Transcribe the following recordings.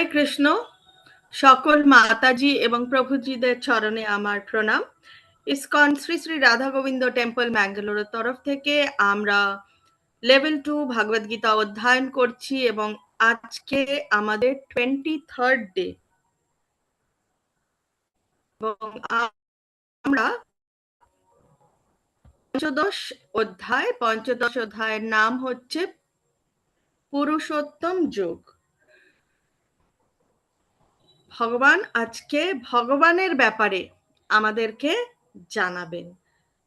হরে কৃষ্ণ। সকল মাতাজি এবং প্রভুজিদের চরণে আমার প্রণাম। ইসকন শ্রী শ্রী রাধা গোবিন্দ টেম্পল ম্যাঙ্গালোরের তরফ থেকে আমরা লেভেল 2 ভগবদ গীতা অধ্যয়ন করছি এবং আজকে আমাদের 23rd ডে এবং আমরা পঞ্চদশ অধ্যায়ের নাম হচ্ছে পুরুষোত্তম যোগ। ভগবান আজকে ভগবানের ব্যাপারে আমাদেরকে জানাবেন।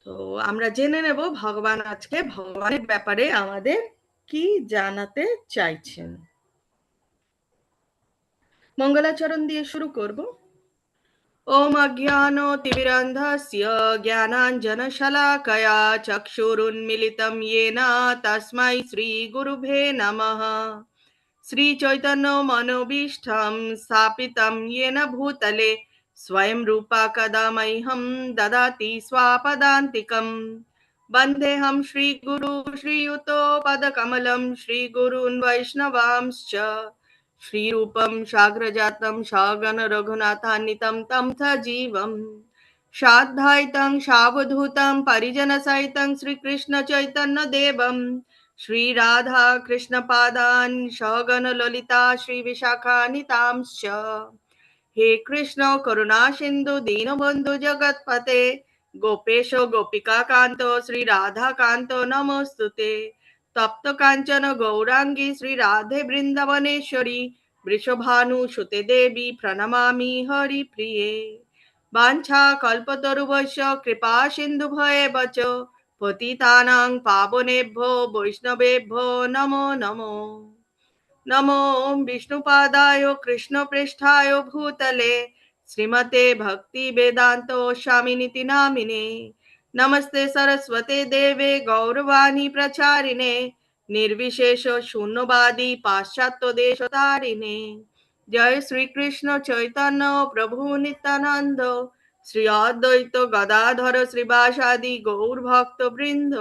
তো আমরা জেনে নেব ভগবান আজকে ভগবানের ব্যাপারে আমাদের কি জানাতে চাইছেন। মঙ্গলাচরণ দিয়ে শুরু করব। ওম অজ্ঞানতিমিরান্ধস্য জ্ঞানাঞ্জনশলাকয়া চক্ষুরুন্মিলিतं येन তস্मै শ্রীগুরুভে নমঃ। শ্রীচৈতন্য মনোভীষ্টং স্থাপিतं येन भूतले स्वयं रूपा कदा मह्यं ददाति स्वापदान्तिकं। वन्देऽहं श्रीगुरु श्रीयुतो पदकमलं श्रीगुरून् वैष्णवांश्च श्रीरूपं साग्रजातं सगण रघुनाथान्वितं तं सजीवं साद्वैतं सावधूतं परिजनसहितं श्रीकृष्णचैतन्यदेवं श्रीराधा कृष्णपादान् सगण ललिता श्रीविशाखान्वितांश्च। हे कृष्ण करुणा सिन्धु दीनबन्धु जगत्पते गोपेश गोपिका कान्तो श्रीराधा कान्तो नमोस्तुते। तप्त कांचन गौरांगी श्रीराधे वृंदावनेश्वरी वृषभानुसुते देवी प्रणमामि हरिप्रिये। वाञ्छा कल्पतरुभ्यश्च कृपा सिन्धुभ्येव च पतितानां पावनेभ्यो वैष्णवेभ्यो नमो नमो। नमो विष्णुपादाय कृष्णप्रेष्ठाय भूतले श्रीमते भक्ति वेदांतो स्वामिनिति नामिने। नमस्ते सरस्वते देवे गौरवाणी प्रचारिणे निर्विशेष शून्यवादी पाश्चात्य देशतारिणे। जय श्री कृष्ण चैतन्य प्रभु नित्यानंद श्री अद्वैत गदाधर श्रीवासादि गौर भक्त वृंद।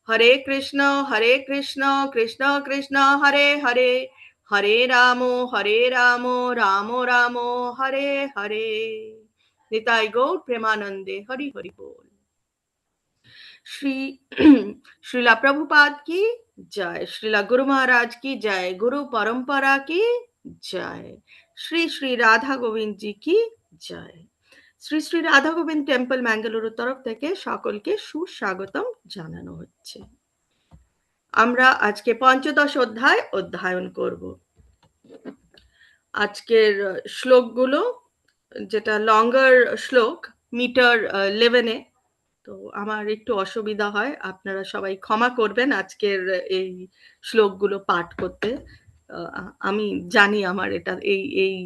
हरे कृष्ण कृष्ण कृष्ण हरे हरे हरे राम राम राम हरे हरे। निताई गौर प्रेमानंदे हरि हरि बोल। श्री श्रीला प्रभुपाद की जय, श्रीला गुरु महाराज की जय, गुरु परंपरा की जय, श्री श्री राधा गोविंद जी की जय। শ্রী শ্রী রাধা গোবিন্দ টেম্পল ম্যাঙ্গালোরের তরফ থেকে সকলকে সুস্বাগতম জানানো হচ্ছে। আমরা আজকে পঞ্চদশ অধ্যায় অধ্যয়ন করব। আজকের শ্লোকগুলো যেটা লঙ্গার শ্লোক মিটার 11-এ, তো আমার একটু অসুবিধা হয়, আপনারা সবাই ক্ষমা করবেন আজকের এই শ্লোকগুলো পাঠ করতে। আমি জানি আমার এটা এই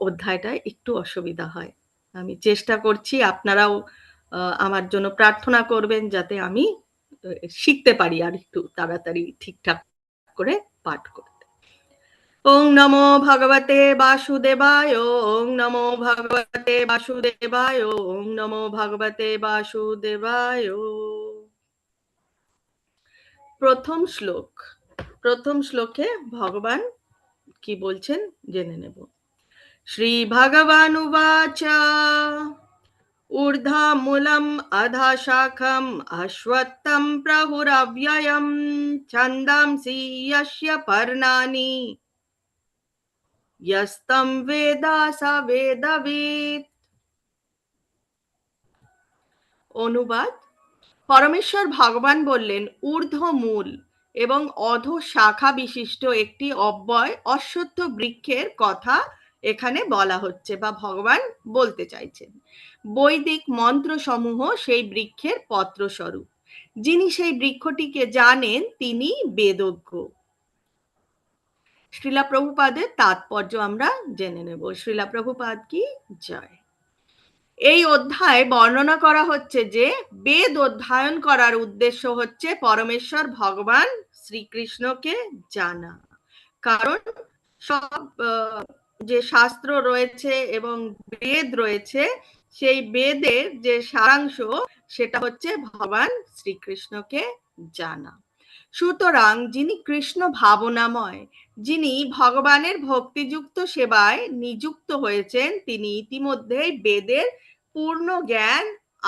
অধ্যায়টা একটু অসুবিধা হয়। আমি চেষ্টা করছি, আপনারাও আমার জন্য প্রার্থনা করবেন যাতে আমি শিখতে পারি আর একটু তাড়াতাড়ি ঠিকঠাক করে পাঠ করতে। ওং নমো ভগবতে বাসুদেবায়, ওং নমো ভগবতে বাসুদেবায়, ওং নমো ভগবতে বাসুদেবায়। প্রথম শ্লোকে ভগবান কি বলছেন জেনে নেব। শ্রী ভগবান উবাচ ঊর্ধ্বমূলম অধা শাখম অশ্বত্থম প্রহুরব্যয়ম ছন্দাংসি যস্য পর্ণানি यस्तं वेद स वेदवित्। অনুবাদ: পরমেশ্বর ভগবান বললেন, ঊর্ধ্বমূল এবং অধো শাখা বিশিষ্ট একটি অব্যয় অশ্বত্থ বৃক্ষের কথা এখানে বলা হচ্ছে বা ভগবান বলতে চাইছেন। বৈদিক মন্ত্রসমূহ সেই বৃক্ষের পত্রস্বরূপ। যিনি সেই বৃক্ষটিকে জানেন তিনি বেদজ্ঞ। শ্রীলা প্রভুপাদের তাৎপর্য আমরা জেনে নেব। শ্রীলা প্রভুপাদ কি জয়। এই অধ্যায়ে বর্ণনা করা হচ্ছে যে বেদ অধ্যয়ন করার উদ্দেশ্য হচ্ছে পরমেশ্বর ভগবান শ্রীকৃষ্ণকে জানা। কারণ সব যে শাস্ত্র রয়েছে এবং বেদ রয়েছে, সেই বেদের যে সারাংশ সেটা হচ্ছে ভগবান শ্রীকৃষ্ণকে জানা। সুতরাং যিনি কৃষ্ণ ভাবনাময়, যিনি ভগবানের ভক্তিযুক্ত সেবায় নিযুক্ত হয়েছেন, তিনি ইতিমধ্যেই বেদের পূর্ণ জ্ঞান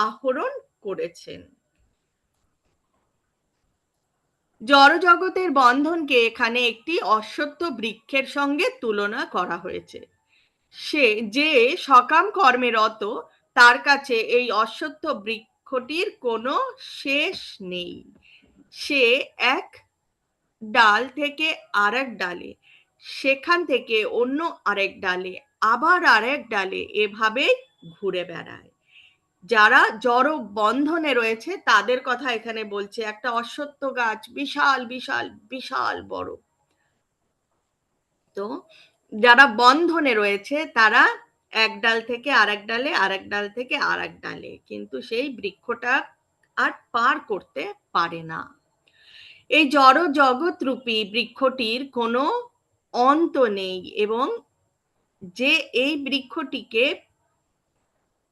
আহরণ করেছেন। জড়জগতের বন্ধনকে এখানে একটি অশ্বত্থ বৃক্ষের সঙ্গে তুলনা করা হয়েছে। সে যে সকাম কর্মে রত, তার কাছে এই অশ্বত্থ বৃক্ষটির কোনো শেষ নেই। সে এক ডাল থেকে আরেক ডালে, সেখান থেকে অন্য আরেক ডালে, আবার আরেক ডালে, এভাবে ঘুরে বেড়ায়। যারা জড় বন্ধনে রয়েছে তাদের কথা এখানে বলছে। একটা অশ্বত্থ গাছ বিশাল বিশাল বিশাল বড়, তো যারা বন্ধনে রয়েছে তারা এক ডাল থেকে আরেক ডালে, আরেক ডাল থেকে আরেক ডালে, কিন্তু সেই বৃক্ষটা আর পার করতে পারে না। এই জড় জগৎ রূপী বৃক্ষটির কোনো অন্ত নেই, এবং যে এই বৃক্ষটিকে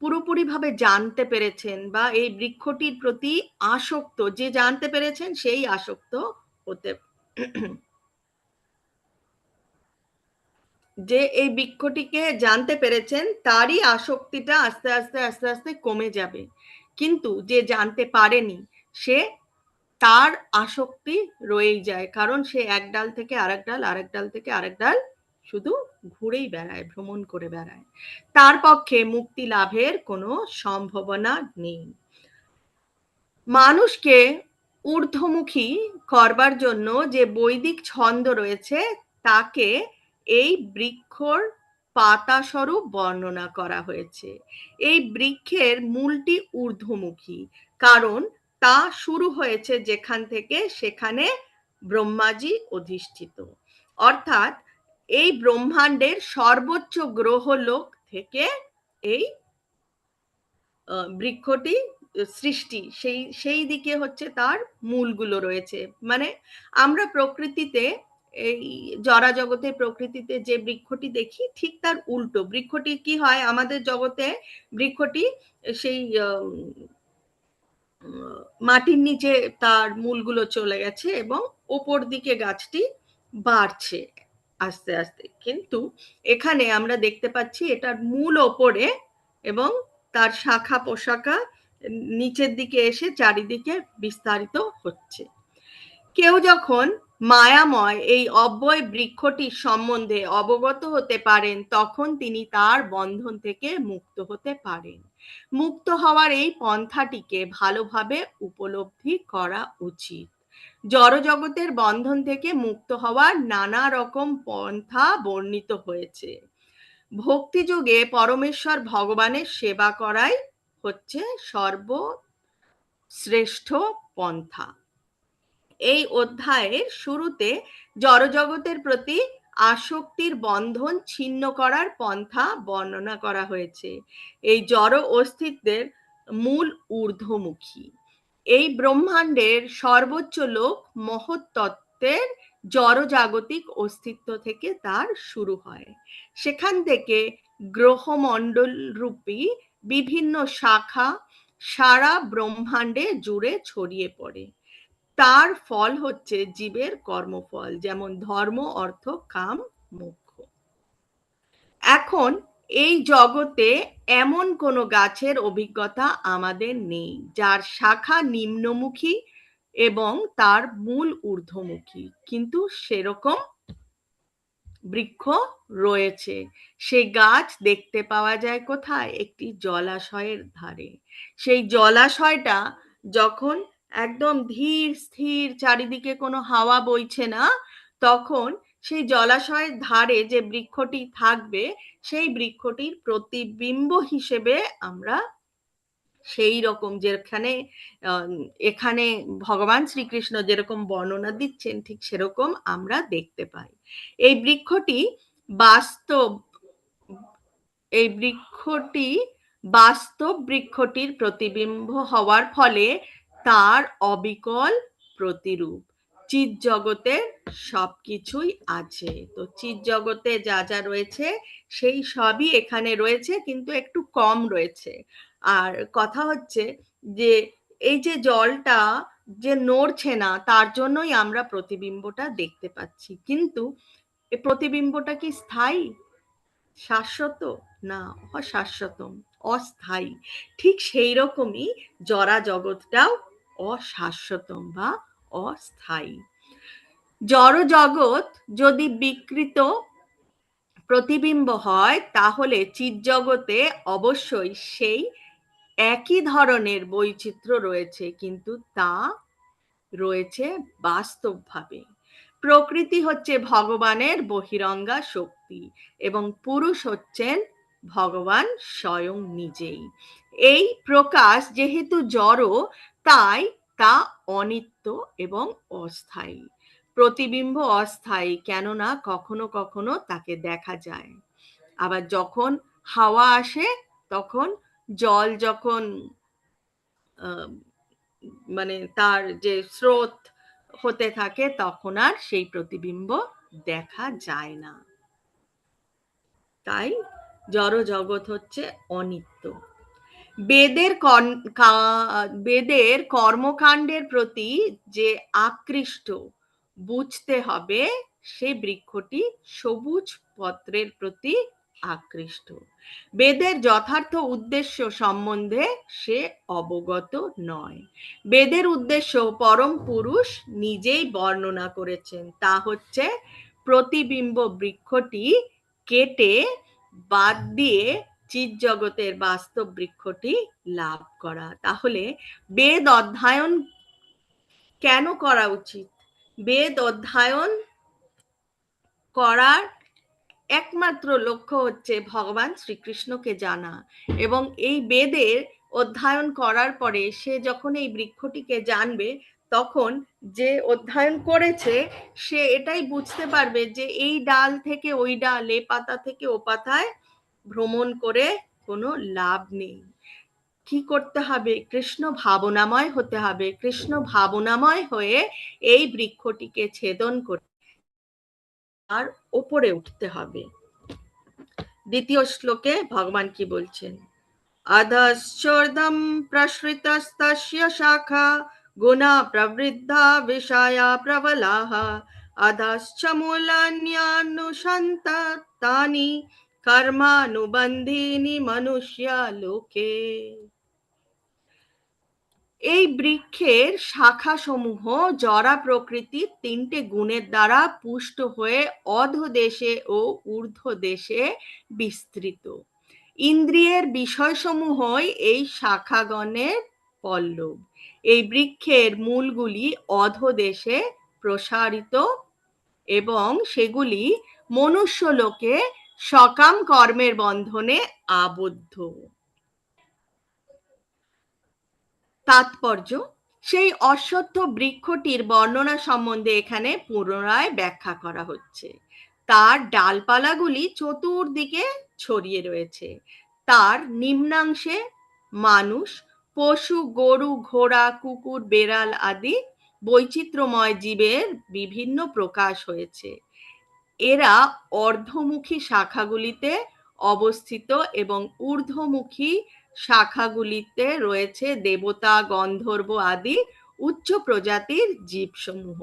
পুরোপুরিভাবে জানতে পেরেছেন বা এই বৃক্ষটির প্রতি আসক্ত, যে জানতে পেরেছেন সেই আসক্ত হতে, যে এই বৃক্ষটিকে জানতে পেরেছেন তারই আসক্তিটা আস্তে আস্তে আস্তে আস্তে কমে যাবে। কিন্তু যে জানতে পারেনি, সে তার আসক্তি রয়েই যায়, কারণ সে এক ডাল থেকে আরেক ডাল, আরেক ডাল থেকে আরেক ডাল শুধু ঘুরেই বেড়ায়, ভ্রমণ করে বেড়ায়। তার পক্ষে মুক্তি লাভের কোনো সম্ভাবনা নেই। মানুষকে ঊর্ধ্বমুখী করবার জন্য যে বৈদিক ছন্দ রয়েছে, তাকে এই বৃক্ষর পাতা স্বরূপ বর্ণনা করা হয়েছে। এই বৃক্ষের মূলটি ঊর্ধ্বমুখী, কারণ তা শুরু হয়েছে যেখান থেকে সেখানে ব্রহ্মাজি অধিষ্ঠিত। অর্থাৎ এই ব্রহ্মাণ্ডের সর্বোচ্চ গ্রহলোক থেকে এই বৃক্ষটি সৃষ্টি, সেই দিকে হচ্ছে তার মূলগুলো রয়েছে। মানে আমরা প্রকৃতিতে, এই জড়া জগতে প্রকৃতিতে যে বৃক্ষটি দেখি, ঠিক তার উল্টো বৃক্ষটি কি হয় আমাদের জগতে। বৃক্ষটি সেই মাটির নিচে তার মূলগুলো চলে গেছে এবং ওপর দিকে গাছটি বাড়ছে আস্তে আস্তে, কিন্তু এখানে আমরা দেখতে পাচ্ছি এটার মূল ওপরে, এবং তার শাখা পোশাখা নিচের দিকে এসে চারিদিকে বিস্তারিত হচ্ছে। কেউ যখন মায়াময় এই অব্যয় বৃক্ষটির সম্বন্ধে অবগত হতে পারেন, তখন তিনি তার বন্ধন থেকে মুক্ত হতে পারেন। মুক্ত হওয়ার এই পন্থাটিকে ভালোভাবে উপলব্ধি করা উচিত। জড়জগতের বন্ধন থেকে মুক্ত হওয়ার নানা রকম পন্থা বর্ণিত হয়েছে। ভক্তিযোগে পরমেশ্বর ভগবানের সেবা করাই হচ্ছে সর্বশ্রেষ্ঠ পন্থা। এই অধ্যায়ের শুরুতে জড়জগতের প্রতি আসক্তির বন্ধন ছিন্ন করার পন্থা বর্ণনা করা হয়েছে। এই জড় অস্তিত্বের মূল ঊর্ধ্বমুখী। এই ব্রহ্মাণ্ডের সর্বোচ্চ লোক মহৎ তত্ত্বের জড়জাগতিক অস্তিত্ব থেকে তার শুরু হয়। সেখান থেকে গ্রহমণ্ডল রূপী বিভিন্ন শাখা সারা ব্রহ্মাণ্ডে জুড়ে ছড়িয়ে পড়ে। তার ফল হচ্ছে জীবের কর্মফল, যেমন ধর্ম, অর্থ, কাম, মোক্ষ। এখন এই জগতে এমন কোনো গাছের অভিজ্ঞতা আমাদের নেই যার শাখা নিম্নমুখী এবং তার মূল ঊর্ধ্বমুখী, কিন্তু সেরকম বৃক্ষ রয়েছে। সেই গাছ দেখতে পাওয়া যায় কোথায়? একটি জলাশয়ের ধারে। সেই জলাশয়টা যখন একদম ধীর স্থির, চারিদিকে কোনো হাওয়া বইছে না, তখন সেই জলাশয়ের ধারে যে বৃক্ষটি থাকবে, সেই বৃক্ষটির প্রতিবিম্ব হিসেবে আমরা সেই রকম, যেখানে এখানে ভগবান শ্রীকৃষ্ণ যেরকম বর্ণনা দিচ্ছেন, ঠিক সেরকম আমরা দেখতে পাই। এই বৃক্ষটি বাস্তব, এই বৃক্ষটি বাস্তব বৃক্ষটির প্রতিবিম্ব হওয়ার ফলে তার অবিকল প্রতিরূপ। চিৎ জগতে সবকিছুই আছে। তো চিৎ জগতে যা যা রয়েছে সেই সবই এখানে রয়েছে, কিন্তু একটু কম রয়েছে। আর কথা হচ্ছে যে এই যে জলটা যে নড়ছে না, তার জন্যই আমরা প্রতিবিম্বটা দেখতে পাচ্ছি। কিন্তু এই প্রতিবিম্বটা কি স্থায়ী, শাশ্বত? না, অশাশ্বত, অস্থায়ী। ঠিক সেই রকমই জড়া জগৎটাও অশাশ্বত বা অস্থায়ী। জড় জগৎ যদি বিকৃত প্রতিবিম্ব হয়, তাহলে চিৎজগতে অবশ্যই সেই একই ধরনের বৈচিত্র্য রয়েছে, কিন্তু তা রয়েছে বাস্তবভাবে। প্রকৃতি হচ্ছে ভগবানের বহিরঙ্গা শক্তি এবং পুরুষ হচ্ছেন ভগবান স্বয়ং নিজেই। এই প্রকাশ যেহেতু জড়, তাই তা অনিত্য এবং অস্থায়ী। প্রতিবিম্ব অস্থায়ী, কেননা কখনো কখনো তাকে দেখা যায়। আবার যখন হাওয়া আসে, তখন জল যখন মানে তার যে স্রোত হতে থাকে, তখন আর সেই প্রতিবিম্ব দেখা যায় না। তাই জড় জগৎ হচ্ছে অনিত্য। বেদের বেদের কর্মকাণ্ডের প্রতি যে আকৃষ্ট বুঝতে হবে, সে বৃক্ষটি সবুজ পত্রের প্রতি আকৃষ্ট। বেদের যথার্থ উদ্দেশ্য সম্বন্ধে সে অবগত নয়। বেদের উদ্দেশ্য পরম পুরুষ নিজেই বর্ণনা করেছেন, তা হচ্ছে প্রতিবিম্ব বৃক্ষটি কেটে বাদ দিয়ে চিৎ জগতের বাস্তব বৃক্ষটি লাভ করা। তাহলে বেদ অধ্যয়ন কেন করা উচিত? বেদ অধ্যয়ন করার একমাত্র লক্ষ্য হচ্ছে ভগবান শ্রীকৃষ্ণকে জানা, এবং এই বেদের অধ্যয়ন করার পরে সে যখন এই বৃক্ষটিকে জানবে, তখন যে অধ্যয়ন করেছে সে এটাই বুঝতে পারবে যে এই ডাল থেকে ওই ডাল, এ পাতা থেকে ও পাতায় ভ্রমণ করে কোনো লাভ নেই। কি করতে হবে? কৃষ্ণ ভাবনাময় হতে হবে। কৃষ্ণ ভাবনাময় হয়ে এই বৃক্ষটিকে ছেদন করে আর ওপরে উঠতে হবে। দ্বিতীয় শ্লোকে ভগবান কি বলছেন? অধশ্চোর্ধ্বং প্রসৃতস্তস্য শাখা গুণা প্রবৃদ্ধা বিষয়া প্রবলাঃ অধশ্চ মূলান্যানুসন্ততানি কর্মানুবন্ধীনি মনুষ্য লোকে। এই বৃক্ষের শাখাসমূহ জড়া প্রকৃতির তিনটে গুণের দ্বারা পুষ্ট হয়ে অধোদেশে ও ঊর্ধ্বদেশে বিস্তৃত। ইন্দ্রিয়ের বিষয়সমূহই এই শাখাগণের পল্লব। এই বৃক্ষের মূলগুলি অধোদেশে প্রসারিত এবং সেগুলি মনুষ্যলোকে সকাম কর্মের বন্ধনে আবদ্ধ। তাৎপর্য: সেই অশ্বত্থ বৃক্ষটির বর্ণনা সম্বন্ধে এখানে পুনরায় ব্যাখ্যা করা হচ্ছে। তার ডালপালাগুলি চতুর্দিকে ছড়িয়ে রয়েছে। তার নিম্নাংশে মানুষ, পশু, গরু, ঘোড়া, কুকুর, বেড়াল আদি বৈচিত্র্যময় জীবের বিভিন্ন প্রকাশ হয়েছে। এরা অর্ধমুখী শাখাগুলিতে অবস্থিত এবং ঊর্ধ্বমুখী শাখাগুলিতে রয়েছে দেবতা, গন্ধর্ব আদি উচ্চ প্রজাতির জীবসমূহ।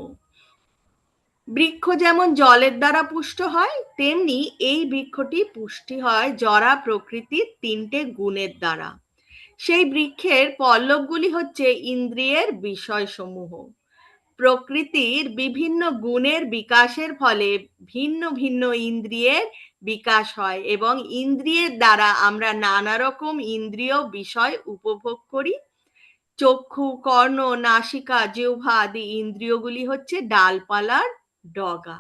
বৃক্ষ যেমন জলের দ্বারা পুষ্ট হয়, তেমনি এই বৃক্ষটি পুষ্টি হয় জড়া প্রকৃতির তিনটে গুণের দ্বারা। সেই বৃক্ষের পল্লবগুলি হচ্ছে ইন্দ্রিয়ের বিষয়সমূহ। প্রকৃতির বিভিন্ন গুণের বিকাশের ফলে ভিন্ন ভিন্ন ইন্দ্রিয়ের বিকাশ হয় এবং ইন্দ্রিয়ের দ্বারা আমরা নানা রকম ইন্দ্রিয় বিষয় উপভোগ করি। চক্ষু, কর্ণ, নাসিকা, জিহ্বা আদি ইন্দ্রিয়গুলি হচ্ছে ডালপালার ডগা,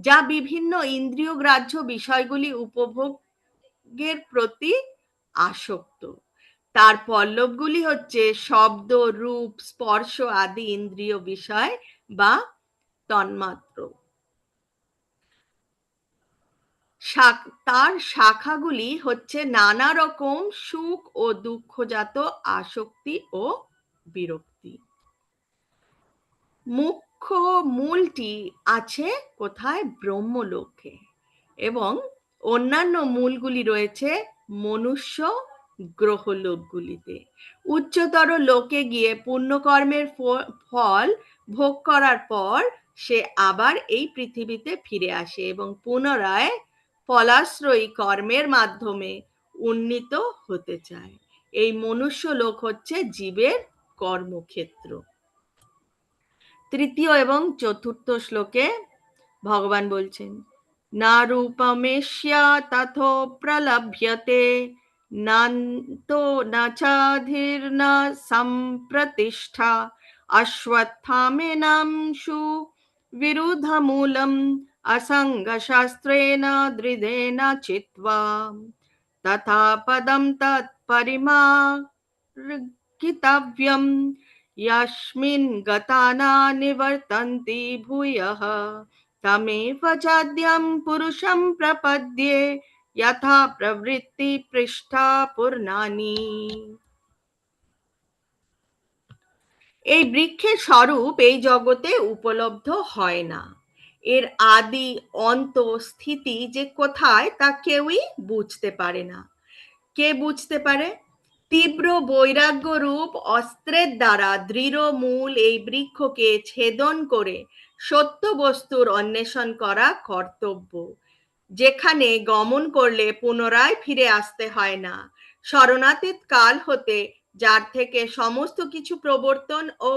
যা বিভিন্ন ইন্দ্রিয় গ্রাহ্য বিষয়গুলি উপভোগের প্রতি আসক্ত। তার পল্লবগুলি হচ্ছে শব্দ, রূপ, স্পর্শ আদি ইন্দ্রিয় বিষয় বা তন্মাত্র। তার শাখাগুলি হচ্ছে নানা রকম সুখ ও দুঃখজাত আসক্তি ও বিরক্তি। মুখ্য মূলটি আছে কোথায়? ব্রহ্মলোকে, এবং অন্যান্য মূলগুলি রয়েছে মনুষ্য গ্রহলোকগুলিতে। উচ্চতর লোকে গিয়ে পুণ্যকর্মের ফল ভোগ করার পর সে আবার এই পৃথিবীতে ফিরে আসে এবং পুনরায় ফলাশ্রয়ী কর্মের মাধ্যমে উন্নীত হতে চায়। এই মনুষ্য লোক হচ্ছে জীবের কর্মক্ষেত্র। তৃতীয় এবং চতুর্থ শ্লোকে ভগবান বলছেন, না রূপমেষ্যা তথো প্রলভ্যতে নান্তো না চাধির না সম্প্রতিষ্ঠা অশ্বত্থামেনাং সু বিরুধমূলম অসঙ্গ শাস্ত্রেণ দৃঢ়েন চিত্বা তথা পদম তৎপরিমার্গিতব্যম यस्मिन् गता न निवर्तन्ति भूयः तमेव चाद्यं पुरुषं प्रपद्ये यथा प्रवृत्ति पृष्ठा पूर्णानि। এই বৃক্ষের স্বরূপ এই জগতে উপলব্ধ হয় না। এর আদি অন্ত স্থিতি যে কোথায় তা কেউই বুঝতে পারে না। কে বুঝতে পারে? তীব্র বৈরাগ্য রূপ অস্ত্রের দ্বারা দৃঢ় মূল এই বৃক্ষকে ছেদন করে সত্য বস্তুর অন্বেষণ করা কর্তব্য, যেখানে গমন করলে পুনরায় ফিরে আসতে হয় না। শরণাতীত কাল হতে যার থেকে সমস্ত কিছু প্রবর্তন ও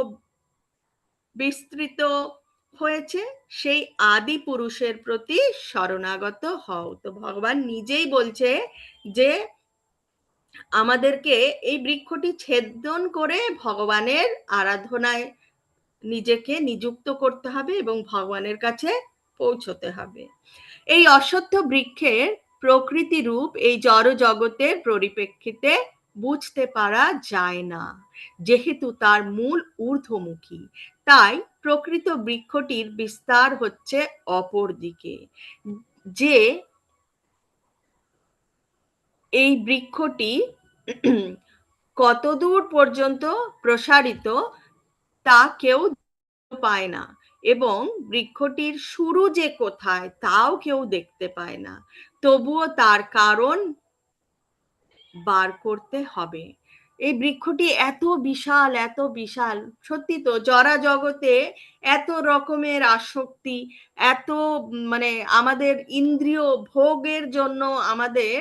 বিস্তৃত হয়েছে, সেই আদি পুরুষের প্রতি শরণাগত হও। তো ভগবান নিজেই বলছে যে আমাদেরকে এই বৃক্ষটি ছেদন করে ভগবানের আরাধনায় নিজেকে নিযুক্ত করতে হবে এবং ভগবানের কাছে পৌঁছতে হবে। এই অশ্বত্থ বৃক্ষের প্রকৃতি রূপ এই জড় জগতের পরিপ্রেক্ষিতে বুঝতে পারা যায় না, যেহেতু তার মূল ঊর্ধ্বমুখী। তাই প্রকৃত বৃক্ষটির বিস্তার হচ্ছে অপর দিকে। যে এই বৃক্ষটি কতদূর পর্যন্ত প্রসারিত তা কেউ পায় না এবং বৃক্ষটির শুরু যে কোথায় তাও কেউ দেখতে পায় না। তবুও তার কারণ বার করতে হবে। এই বৃক্ষটি এত বিশাল, এত বিশাল, সত্যি তো জরা জগতে এত রকমের আসক্তি, এত মানে আমাদের ইন্দ্রিয় ভোগের জন্য আমাদের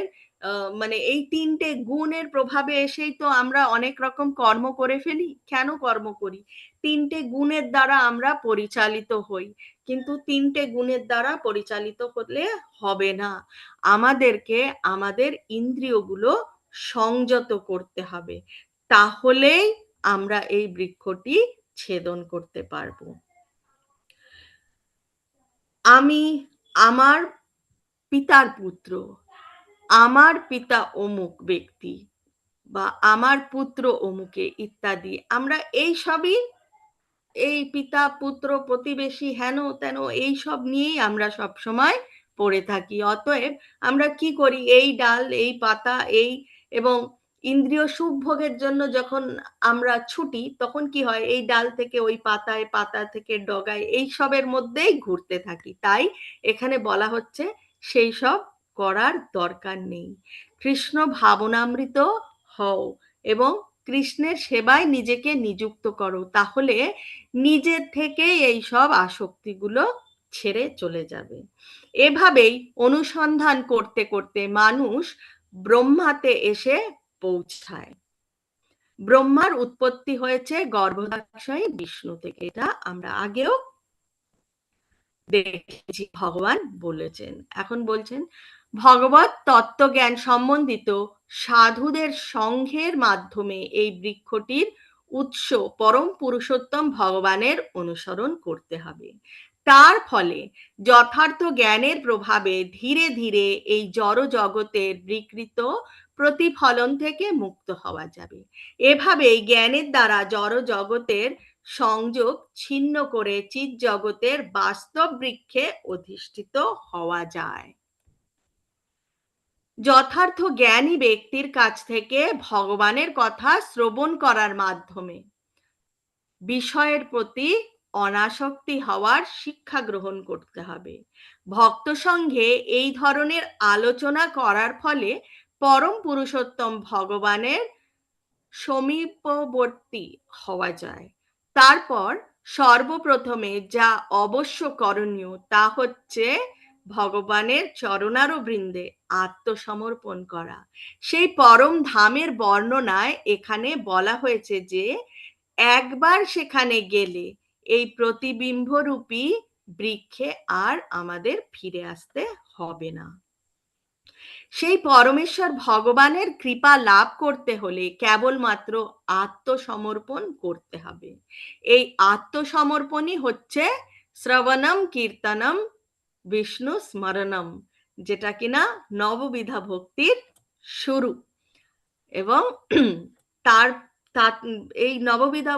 মানে এই তিনটে গুণের প্রভাবে এসেই তো আমরা অনেক রকম কর্ম করে ফেলি। কেন কর্ম করি? তিনটে গুণের দ্বারা আমরা পরিচালিত হই, কিন্তু তিনটে গুণের দ্বারা পরিচালিত হলে হবে না। আমাদেরকে আমাদের ইন্দ্রিয়গুলো সংযত করতে হবে, তাহলেই আমরা এই বৃক্ষটি ছেদন করতে পারবো। আমি আমার পিতার পুত্র, আমার পিতা অমুক ব্যক্তি বা আমার পুত্র অমুকে ইত্যাদি, আমরা এই সবই এই পিতা পুত্র প্রতিবেশী হেন তেন এই সব নিয়েই আমরা সব সময় পড়ে থাকি। অতএব আমরা কি করি, এই ডাল এই পাতা এই এবং ইন্দ্রিয় সুখ ভোগের জন্য যখন আমরা ছুটি তখন কি হয়, এই ডাল থেকে ওই পাতায়, পাতা থেকে ডগায়, এই সবের মধ্যেই ঘুরতে থাকি। তাই এখানে বলা হচ্ছে সেই সব করার দরকার নেই। কৃষ্ণ ভাবনামৃত হও এবং কৃষ্ণের সেবায় নিজেকে নিযুক্ত করো, তাহলে নিজের থেকেই এই সব আসক্তিগুলো ছেড়ে চলে যাবে। এভাবেই অনুসন্ধান করতে করতে মানুষ ব্রহ্মাতে এসে পৌঁছায়। ব্রহ্মার উৎপত্তি হয়েছে গর্ভধারিণী বিষ্ণু থেকে, এটা আমরা আগেও দেখেছি, ভগবান বলেছেন। এখন বলছেন ভগবত তত্ত্বজ্ঞান সম্বন্ধিত সাধুদের সংঘের মাধ্যমে এই বৃক্ষটির উৎস পরম পুরুষোত্তম ভগবানের অনুসরণ করতে হবে। তার ফলে যথার্থ জ্ঞানের প্রভাবে ধীরে ধীরে এই জড় জগতের বিকৃত প্রতিফলন থেকে মুক্ত হওয়া যাবে। এভাবে জ্ঞানের দ্বারা জড় জগতের সংযোগ ছিন্ন করে চিৎ জগতের বাস্তব বৃক্ষে অধিষ্ঠিত হওয়া যায়। যথার্থ জ্ঞানী ব্যক্তির কাছ থেকে ভগবানের কথা শ্রবণ করার মাধ্যমে বিষয়ের প্রতি অনাসক্তি হওয়ার শিক্ষা গ্রহণ করতে হবে। ভক্ত সঙ্গে এই ধরনের আলোচনা করার ফলে পরম পুরুষোত্তম ভগবানের সমীপবর্তী হওয়া যায়। তারপর সর্বপ্রথমে যা অবশ্য করণীয় তা হচ্ছে ভগবানের চরণারবিন্দে আত্মসমর্পণ করা। সেই পরম ধামের বর্ণনায় এখানে বলা হয়েছে যে একবার সেখানে গেলে এই প্রতিবিম্বরূপী বৃক্ষে আর আমাদের ফিরে আসতে হবে না। সেই পরমেশ্বর ভগবানের কৃপা লাভ করতে হলে কেবলমাত্র আত্মসমর্পণ করতে হবে। এই আত্মসমর্পণই হচ্ছে শ্রবণম কীর্তনম বিষ্ণু স্মরণম, যেটা কিনা নববিধা ভক্তির শুরু। এবং তার এই নববিধা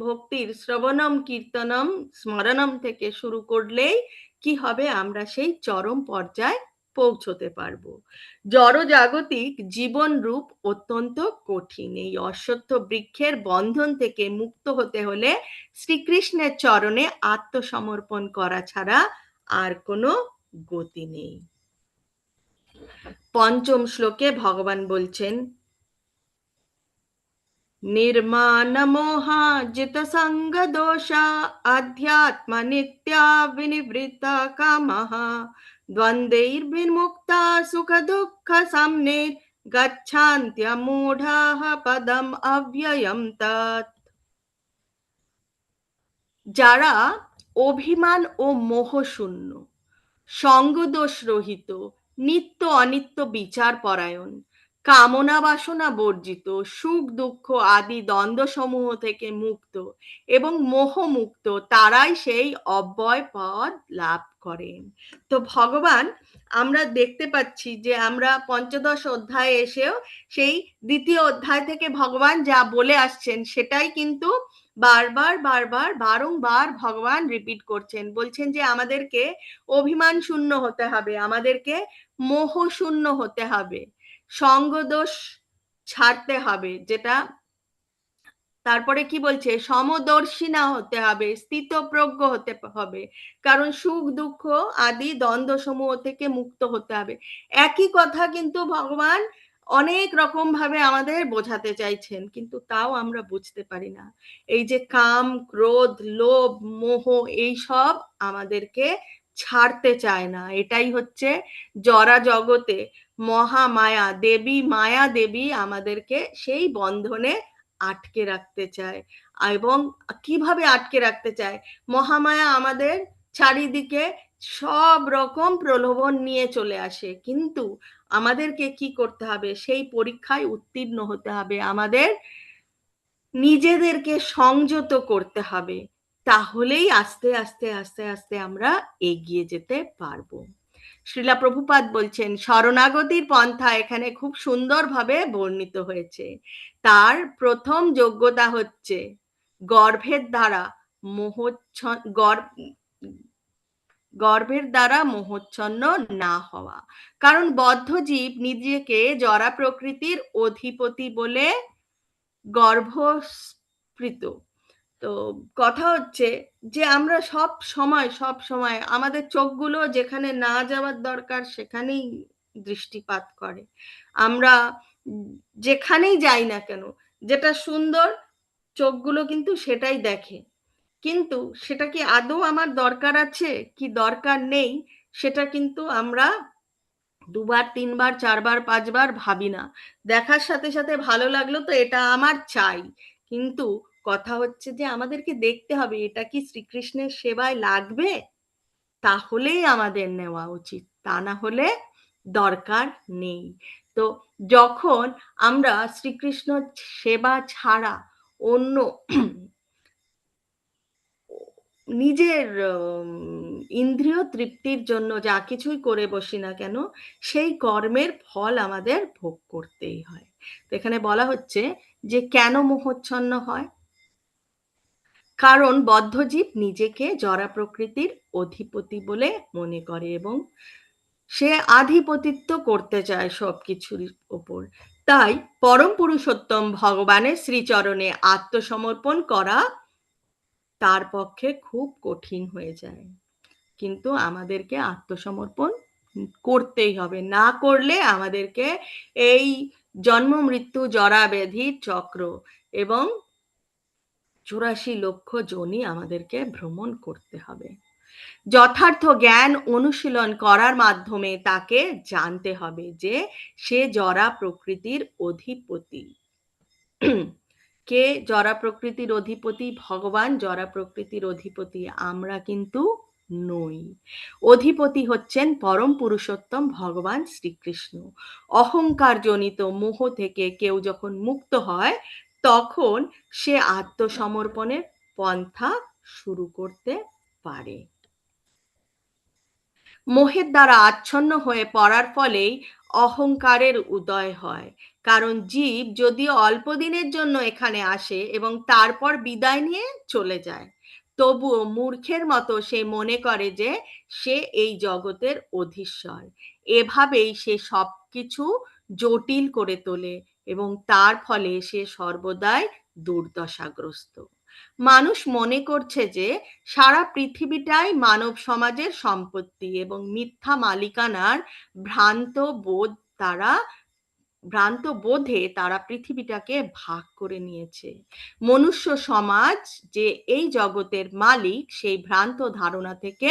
ভক্তির শ্রবণম কীর্তনম স্মরণম থেকে শুরু করলেই কি হবে, আমরা সেই চরম পর্যায়ে পৌঁছতে পারবো। জড়জাগতিক জীবন রূপ অত্যন্ত কঠিন। এই অশ্বত্থ বৃক্ষের বন্ধন থেকে মুক্ত হতে হলে শ্রীকৃষ্ণের চরণে আত্মসমর্পণ করা ছাড়া আর কোনো গতি নেই। পঞ্চম শ্লোকে ভগবান বলছেন, निर्मानमोहा जितसङ्गदोषा अध्यात्म नित्या विनिवृत्ता कामः द्वन्द्वैर्विमुक्ता सुखदुःखसम्नेः गच्छन्त्यमूढाः पदम् अव्ययम् तत्। যারা অভিমান ও মোহ শূন্য, সঙ্গদোষ রহিত, নিত্য অনিত্য বিচার পরায়ণ, কামনা বাসনা বর্জিত, সুখ দুঃখ আদি দ্বন্দ্ব সমূহ থেকে মুক্ত এবং মোহমুক্ত, তারাই সেই অব্যয় পদ লাভ করেন। তো ভগবান, আমরা দেখতে পাচ্ছি যে আমরা পঞ্চদশ অধ্যায়ে এসেও সেই দ্বিতীয় অধ্যায় থেকে ভগবান যা বলে আসছেন সেটাই কিন্তু বারবার বারবার বারংবার ভগবান রিপিট করছেন। বলছেন যে আমাদেরকে অভিমান শূন্য হতে হবে, আমাদেরকে মোহ শূন্য হতে হবে, সঙ্গদোষ ছাড়তে হবে, যেটা তারপরে কি বলছে, সমদর্শিনা হতে হবে, স্থিতপ্রজ্ঞ হতে হবে, কারণ সুখ দুঃখ আদি দ্বন্দ্ব সমূহ থেকে মুক্ত হতে হবে। একই কথা কিন্তু ভগবান অনেক রকম ভাবে আমাদের বোঝাতে চাইছেন, কিন্তু তাও আমরা বুঝতে পারি না। এই যে কাম, ক্রোধ, লোভ, মোহ, এই সব আমাদেরকে ছাড়তে চায় না। এটাই হচ্ছে জরা জগতে মহামায়া দেবী, মায়া দেবী আমাদেরকে সেই বন্ধনে আটকে রাখতে চায়। এবং কিভাবে আটকে রাখতে চায়, মহামায়া আমাদের চারিদিকে সব রকম প্রলোভন নিয়ে চলে আসে, কিন্তু আমাদেরকে কি করতে হবে, সেই পরীক্ষায় উত্তীর্ণ হতে হবে, আমাদের নিজেদেরকে সংযত করতে হবে, তাহলেই আস্তে আস্তে আস্তে আস্তে আমরা এগিয়ে যেতে পারবো। শ্রীলা প্রভুপাদ বলছেন, শরণাগতির পন্থা এখানে খুব সুন্দরভাবে বর্ণিত হয়েছে। তার প্রথম যোগ্যতা হচ্ছে গর্ভের দ্বারা গর্ভের দ্বারা মোহচ্ছন্ন না হওয়া। কারণ বদ্ধ জীব নিজেকে জড়া প্রকৃতির অধিপতি বলে গর্ভস্পৃত। তো কথা হচ্ছে যে আমরা সব সময় আমাদের চোখগুলো যেখানে না যাওয়ার দরকার সেখানেই দৃষ্টিপাত করে। আমরা যেখানেই যাই না কেন, যেটা সুন্দর চোখগুলো কিন্তু সেটাই দেখে, কিন্তু সেটা কি আদৌ আমার দরকার আছে কি দরকার নেই, সেটা কিন্তু আমরা দুবার, তিনবার, চারবার, পাঁচবার ভাবি না। দেখার সাথে সাথে ভালো লাগলো তো এটা আমার চাই, কিন্তু কথা হচ্ছে যে আমাদেরকে দেখতে হবে এটা কি শ্রীকৃষ্ণের সেবায় লাগবে, তাহলেই আমাদের নেওয়া উচিত, তা না হলে দরকার নেই। তো যখন আমরা শ্রীকৃষ্ণ সেবা ছাড়া অন্য নিজের ইন্দ্রিয় তৃপ্তির জন্য যা কিছুই করে বসি না কেন, সেই কর্মের ফল আমাদের ভোগ করতেই হয়। তো এখানে বলা হচ্ছে যে কেন মোহচ্ছন্ন হয়, কারণ বদ্ধজীব নিজেকে জড়া প্রকৃতির অধিপতি বলে মনে করে এবং সে আধিপতিত্ব করতে চায় সবকিছুর ওপর। তাই পরম পুরুষোত্তম ভগবানের শ্রীচরণে আত্মসমর্পণ করা তার পক্ষে খুব কঠিন হয়ে যায়। কিন্তু আমাদেরকে আত্মসমর্পণ করতেই হবে, না করলে আমাদেরকে এই জন্ম মৃত্যু জরা ব্যাধির চক্র এবং 84 লক্ষ যোনি আমাদেরকে ভ্রমণ করতে হবে। যথার্থ জ্ঞান অনুশীলন করার মাধ্যমে তাকে জানতে হবে যে সে জরা প্রকৃতির অধিপতি। কে জরা প্রকৃতির অধিপতি? ভগবান জরা প্রকৃতির অধিপতি, আমরা কিন্তু নই। অধিপতি হচ্ছেন পরম পুরুষোত্তম ভগবান শ্রীকৃষ্ণ। অহংকার জনিত মোহ থেকে কেউ যখন মুক্ত হয় তখন সে আত্মসমর্পণের পন্থা শুরু করতে পারে। মোহের দ্বারা আচ্ছন্ন হয়ে পড়ার ফলেই অহংকারের উদয় হয়। কারণ জীব যদিও অল্প দিনের জন্য এখানে আসে এবং তারপর বিদায় নিয়ে চলে যায়, তবুও মূর্খের মতো সে মনে করে যে সে এই জগতের অধীশ্বর। এভাবেই সে সবকিছু জটিল করে তোলে এবং তার ফলে সে সর্বদাই দুর্দশাগ্রস্ত। মানুষ মনে করছে যে সারা পৃথিবীটাই মানব সমাজের সম্পত্তি এবং মিথ্যা মালিকানার ভ্রান্ত বোধ তারা ভ্রান্ত বোধে তারা পৃথিবীটাকে ভাগ করে নিয়েছে। মনুষ্য সমাজ যে এই জগতের মালিক, সেই ভ্রান্ত ধারণা থেকে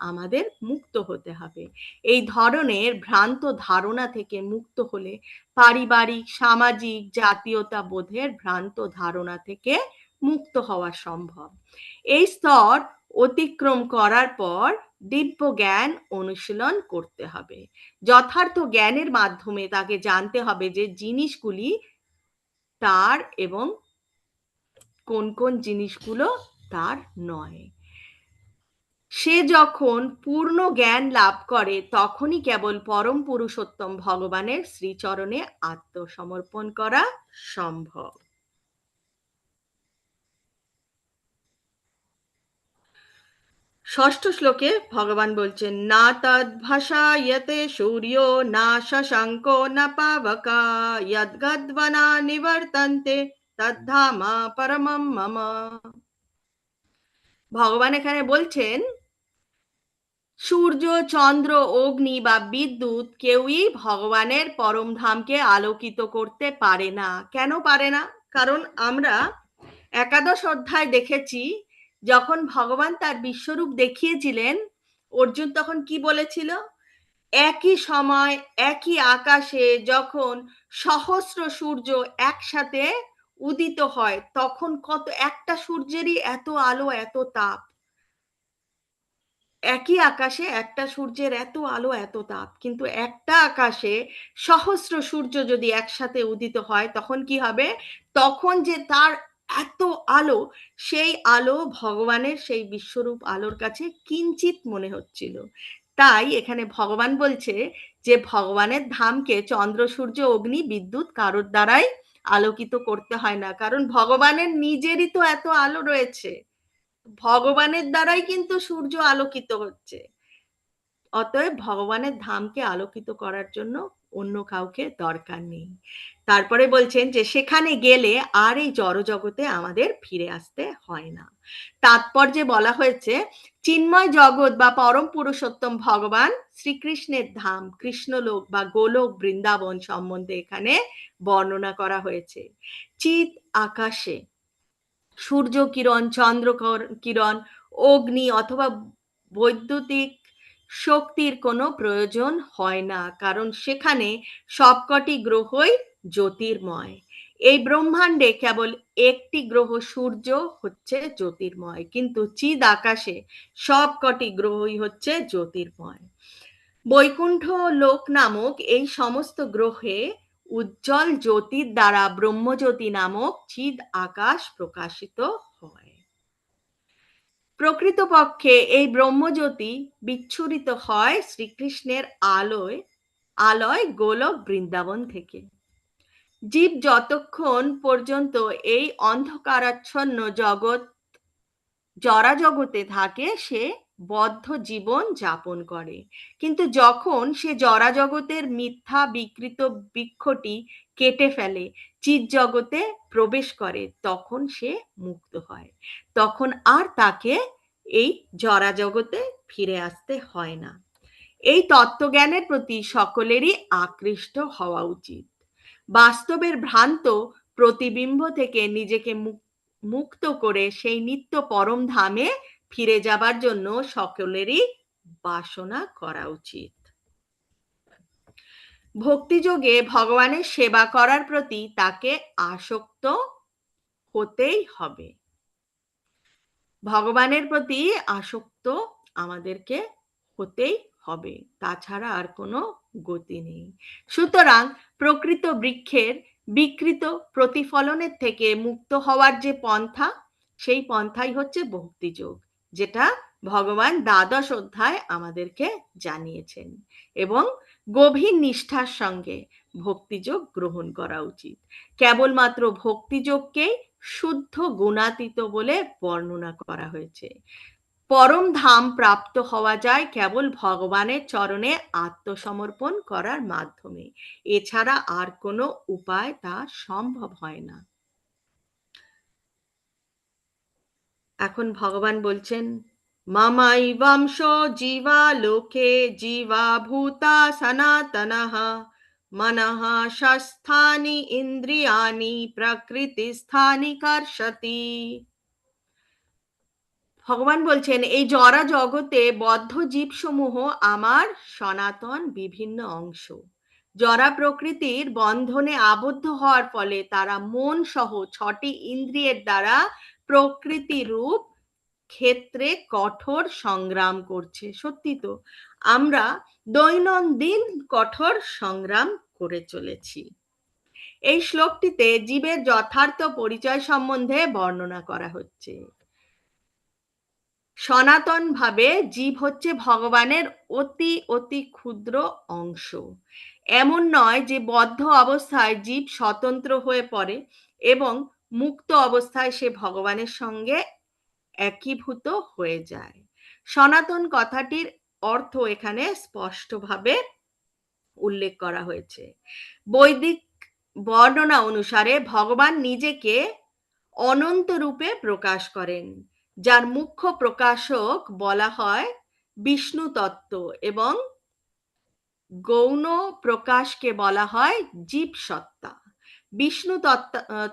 আমাদের মুক্ত হতে হবে। এই ধরনের ভ্রান্ত ধারণা থেকে মুক্ত হলে পারিবারিক, সামাজিক, জাতীয়তা বোধের ভ্রান্ত ধারণা থেকে মুক্ত হওয়া সম্ভব। এই স্তর অতিক্রম করার পর দিব্য জ্ঞান অনুশীলন করতে হবে। যথার্থ জ্ঞানের মাধ্যমে তাকে জানতে হবে যে জিনিসগুলি তার এবং কোন কোন জিনিসগুলো তার নয়। সে যখন পূর্ণ জ্ঞান লাভ করে তখনই কেবল পরম পুরুষোত্তম ভগবানের শ্রীচরণে আত্মসমর্পণ করা সম্ভব। ষষ্ঠ শ্লোকে ভগবান বলছেন, না তদ্ভাষায়তে সূর্য না শশাঙ্ক না পাবকা যদ্গদ্বনা নিবর্তন্তে তদ্ধামা পরমম মম। ভগবান এখানে বলছেন সূর্য, চন্দ্র, অগ্নি বা বিদ্যুৎ কেউই ভগবানের পরম ধামকে আলোকিত করতে পারে না। কেন পারে না? কারণ আমরা একাদশ অধ্যায় দেখেছি, যখন ভগবান তার বিশ্বরূপ দেখিয়েছিলেন, অর্জুন তখন কি বলেছিল? একই সময় একই আকাশে যখন সহস্র সূর্য একসাথে উদিত হয় তখন কত একটা সূর্যেরই এত আলো, এত তাপ। একই আকাশে একটা সূর্যের এত আলো, এত তাপ, কিন্তু একটা আকাশে সহস্র সূর্য যদি একসাথে উদিত হয় তখন কি হবে? তখন যে তার এত আলো, সেই আলো ভগবানের সেই বিশ্বরূপ আলোর কাছে কিঞ্চিত মনে হচ্ছিল। তাই এখানে ভগবান বলছে যে ভগবানের ধামকে চন্দ্র, সূর্য, অগ্নি, বিদ্যুৎ কারোর দ্বারাই আলোকিত করতে হয় না, কারণ ভগবানের নিজেরই তো এত আলো রয়েছে। ভগবানের দ্বারাই কিন্তু সূর্য আলোকিত হচ্ছে। অতএব ভগবানের ধামকে আলোকিত করার জন্য অন্য কাউকে দরকার নেই। তারপরে বলছেন যে সেখানে গেলে আর এই জড়জগতে আমাদের ফিরে আসতে হয় না। তাৎপর্যে বলা হয়েছে চিন্ময় জগৎ বা পরম পুরুষোত্তম ভগবান শ্রীকৃষ্ণের ধাম কৃষ্ণলোক বা গোলক বৃন্দাবন সম্বন্ধে এখানে বর্ণনা করা হয়েছে। চিৎ আকাশে সূর্য কিরণ, চন্দ্র কিরণ, অগ্নি অথবা বৈদ্যুতিক শক্তির কোনো প্রয়োজন হয় না, কারণ সেখানে সবকটি গ্রহই জ্যোতির্ময়। এই ব্রহ্মাণ্ডে কেবল একটি গ্রহ সূর্য হচ্ছে জ্যোতির্ময়, কিন্তু চিদ আকাশে সবকটি গ্রহই হচ্ছে জ্যোতির্ময়। বৈকুণ্ঠ লোক নামক এই সমস্ত গ্রহে উজ্জ্বল জ্যোতির দ্বারা ব্রহ্মজ্যোতি নামক চিদ আকাশ প্রকাশিত হয়। প্রকৃতপক্ষে এই ব্রহ্মজ্যোতি বিচ্ছুরিত হয় শ্রীকৃষ্ণের আলয় গোলক বৃন্দাবন থেকে। জীব যতক্ষণ পর্যন্ত এই অন্ধকারাচ্ছন্ন জরা জগতে থাকে সে বদ্ধ জীবন যাপন করে, কিন্তু যখন সে জরা জগতের মিথ্যা বিকৃত বৃক্ষটি কেটে ফেলে, চিৎ জগতে প্রবেশ করে, তখন সে মুক্ত হয়। তখন আর তাকে এই জরা জগতে ফিরে আসতে হয় না। এই তত্ত্বজ্ঞানের প্রতি সকলেরই আকৃষ্ট হওয়া উচিত। বাস্তবের ভ্রান্ত প্রতিবিম্ব থেকে নিজেকে মুক্ত করে সেই নিত্য পরম ধামে ফিরে যাবার জন্য সকলেরই বাসনা করা উচিত। ভক্তিযোগে ভগবানের সেবা করার প্রতি তাকে আসক্ত হতেই হবে। ভগবানের প্রতি আসক্ত আমাদেরকে হতেই হবে, তাছাড়া আর কোনো গতি নেই। সুতরাং প্রকৃত বৃক্ষের বিকৃত প্রতিফলনের থেকে মুক্ত হওয়ার যে পন্থা, সেই পন্থাই হচ্ছে ভক্তিযোগ, যেটা ভগবান দ্বাদশ অধ্যায় আমাদেরকে জানিয়েছেন। এবং গভীর নিষ্ঠার সঙ্গে ভক্তিযোগ গ্রহণ করা উচিত। কেবলমাত্র ভক্তিযোগকেই শুদ্ধ গুণাতীত বলে বর্ণনা করা হয়েছে। পরম ধাম প্রাপ্ত হওয়া যায় কেবল ভগবানের চরণে আত্মসমর্পণ করার মাধ্যমে, এছাড়া আর কোনো উপায় তা সম্ভব হয় না। এখন ভগবান বলছেন, মামাইবাংশ জীবা লোকে জীবা ভূতা সনাতনঃ মনঃ শাস্ত্রাণি ইন্দ্রিয়াণি প্রকৃতিস্থানি কর্ষতি। ভগবান বলছেন, এই জড়া জগতে বদ্ধ জীবসমূহ আমার সনাতন বিভিন্ন অংশ। জড়া প্রকৃতির বন্ধনে আবদ্ধ হওয়ার ফলে তারা মন সহ 6টি ইন্দ্রিয়ের দ্বারা প্রকৃতি রূপ ক্ষেত্রে কঠোর সংগ্রাম করছে। সত্যি তো, আমরা দৈনন্দিন কঠোর সংগ্রাম করে চলেছি। এই শ্লোকটিতে জীবের যথার্থ পরিচয় সম্বন্ধে বর্ণনা করা হচ্ছে। সনাতন ভাবে জীব হচ্ছে ভগবানের অতি অতি ক্ষুদ্র অংশ। এমন নয় যে বদ্ধ অবস্থায় জীব স্বতন্ত্র হয়ে পড়ে এবং মুক্ত অবস্থায় সে ভগবানের সঙ্গে একীভূত হয়ে যায়। সনাতন কথাটির অর্থ এখানে স্পষ্টভাবে উল্লেখ করা হয়েছে। বৈদিক বর্ণনা অনুসারে ভগবান নিজেকে অনন্ত রূপে প্রকাশ করেন, যার মুখ্য প্রকাশক বলা হয় বিষ্ণু তত্ত্ব এবং গৌণ প্রকাশকে বলা হয় জীব সত্তা। বিষ্ণু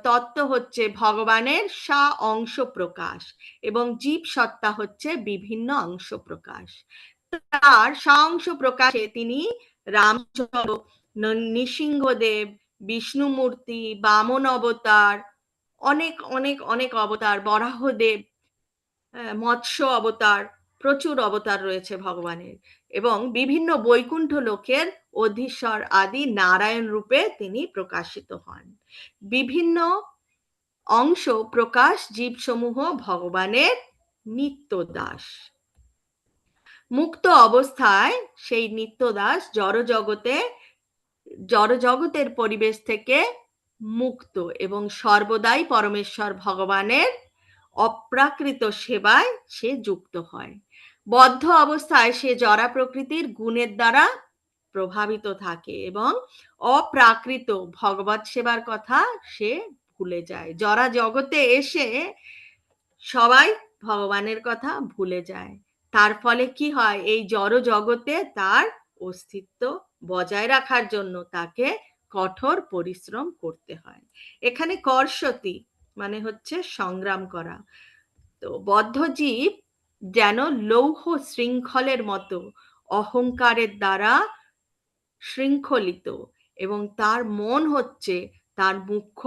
তত্ত্ব হচ্ছে ভগবানের অংশ প্রকাশ এবং জীব সত্তা হচ্ছে বিভিন্ন অংশ প্রকাশ। তার অংশ প্রকাশে তিনি রামচন্দ্র, নৃসিংহদেব, বিষ্ণুমূর্তি, বামন অবতার, অনেক অনেক অনেক অবতার, বরাহদেব, মৎস্য অবতার, প্রচুর অবতার রয়েছে ভগবানের, এবং বিভিন্ন বৈকুণ্ঠ লোকের অধীশ্বর আদি নারায়ণ রূপে তিনি প্রকাশিত হন। বিভিন্ন অংশ প্রকাশ জীবসমূহ ভগবানের নিত্য দাস। মুক্ত অবস্থায় সেই নিত্য দাস জড়জগতের পরিবেশ থেকে মুক্ত এবং সর্বদাই পরমেশ্বর ভগবানের অপ্রাকৃত সেবায় সে যুক্ত হয়। বদ্ধ অবস্থায় সে জড়া প্রকৃতির গুণের দ্বারা প্রভাবিত থাকে এবং অপ্রাকৃত ভগবত সেবার কথা সে ভুলে যায়। জড়া জগতে এসে সবাই ভগবানের কথা ভুলে যায়। তার ফলে কি হয়, এই জড় জগতে তার অস্তিত্ব বজায় রাখার জন্য তাকে কঠোর পরিশ্রম করতে হয়। এখানে কর্ষতি মানে হচ্ছে সংগ্রাম করা। তো বদ্ধ জীব যেন লৌহ শৃঙ্খলের মতো অহংকারের দ্বারা শৃঙ্খলিত এবং তার মন হচ্ছে তার মুখ্য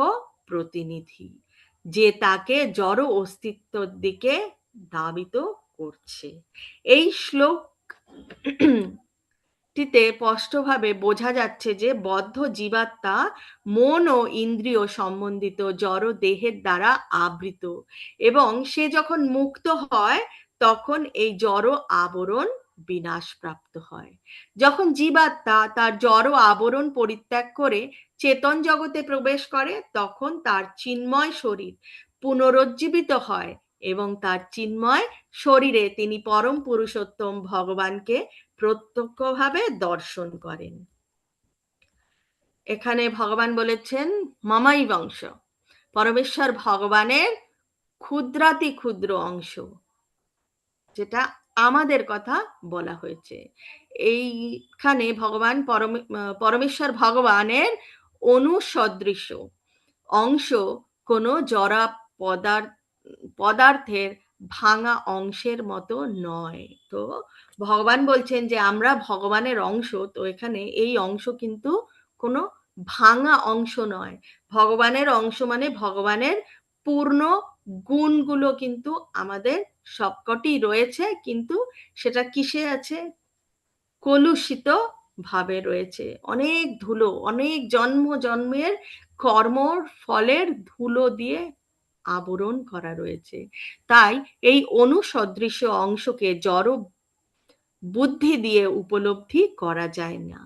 প্রতিনিধি, যে তাকে জড় অস্তিত্বের দিকে ধাবিত করছে। এই শ্লোকটিতে স্পষ্টভাবে বোঝা যাচ্ছে যে বদ্ধ জীবাত্মা মন ও ইন্দ্রিয় সম্বন্ধিত জড় দেহের দ্বারা আবৃত, এবং সে যখন মুক্ত হয় তখন এই জড় আবরণ বিনাশ প্রাপ্ত হয়। যখন জীবাত্মা তার জড় আবরণ পরিত্যাগ করে চেতন জগতে প্রবেশ করে তখন তার চিন্ময় শরীর পুনরুজ্জীবিত হয় এবং তার চিন্ময় শরীরে তিনি পরম পুরুষোত্তম ভগবানকে প্রত্যক্ষভাবে দর্শন করেন। এখানে ভগবান বলেছেন মামাই বংশ, পরমেশ্বর ভগবানের ক্ষুদ্রাতি ক্ষুদ্র অংশ, যেটা আমাদের কথা বলা হয়েছে। এইখানে ভগবান পরমেশ্বর ভগবানের অনুসদৃশ অংশ কোনো জড়া পদার্থ পদার্থের ভাঙা অংশের মতো নয়। তো ভগবান বলছেন যে আমরা ভগবানের অংশ, তো এখানে এই অংশ কিন্তু কোনো ভাঙা অংশ নয়। ভগবানের অংশ মানে ভগবানের পূর্ণ গুণগুলো কিন্তু আমাদের সবকটি রয়েছে, কিন্তু সেটা কিসে আছে? কলুষিত ভাবে রয়েছে। অনেক ধুলো, অনেক জন্ম জন্মের কর্মর ফলের ধুলো দিয়ে আবরণ করা রয়েছে। তাই এই অনুসদৃশ অংশকে জড় বুদ্ধি দিয়ে উপলব্ধি করা যায় না।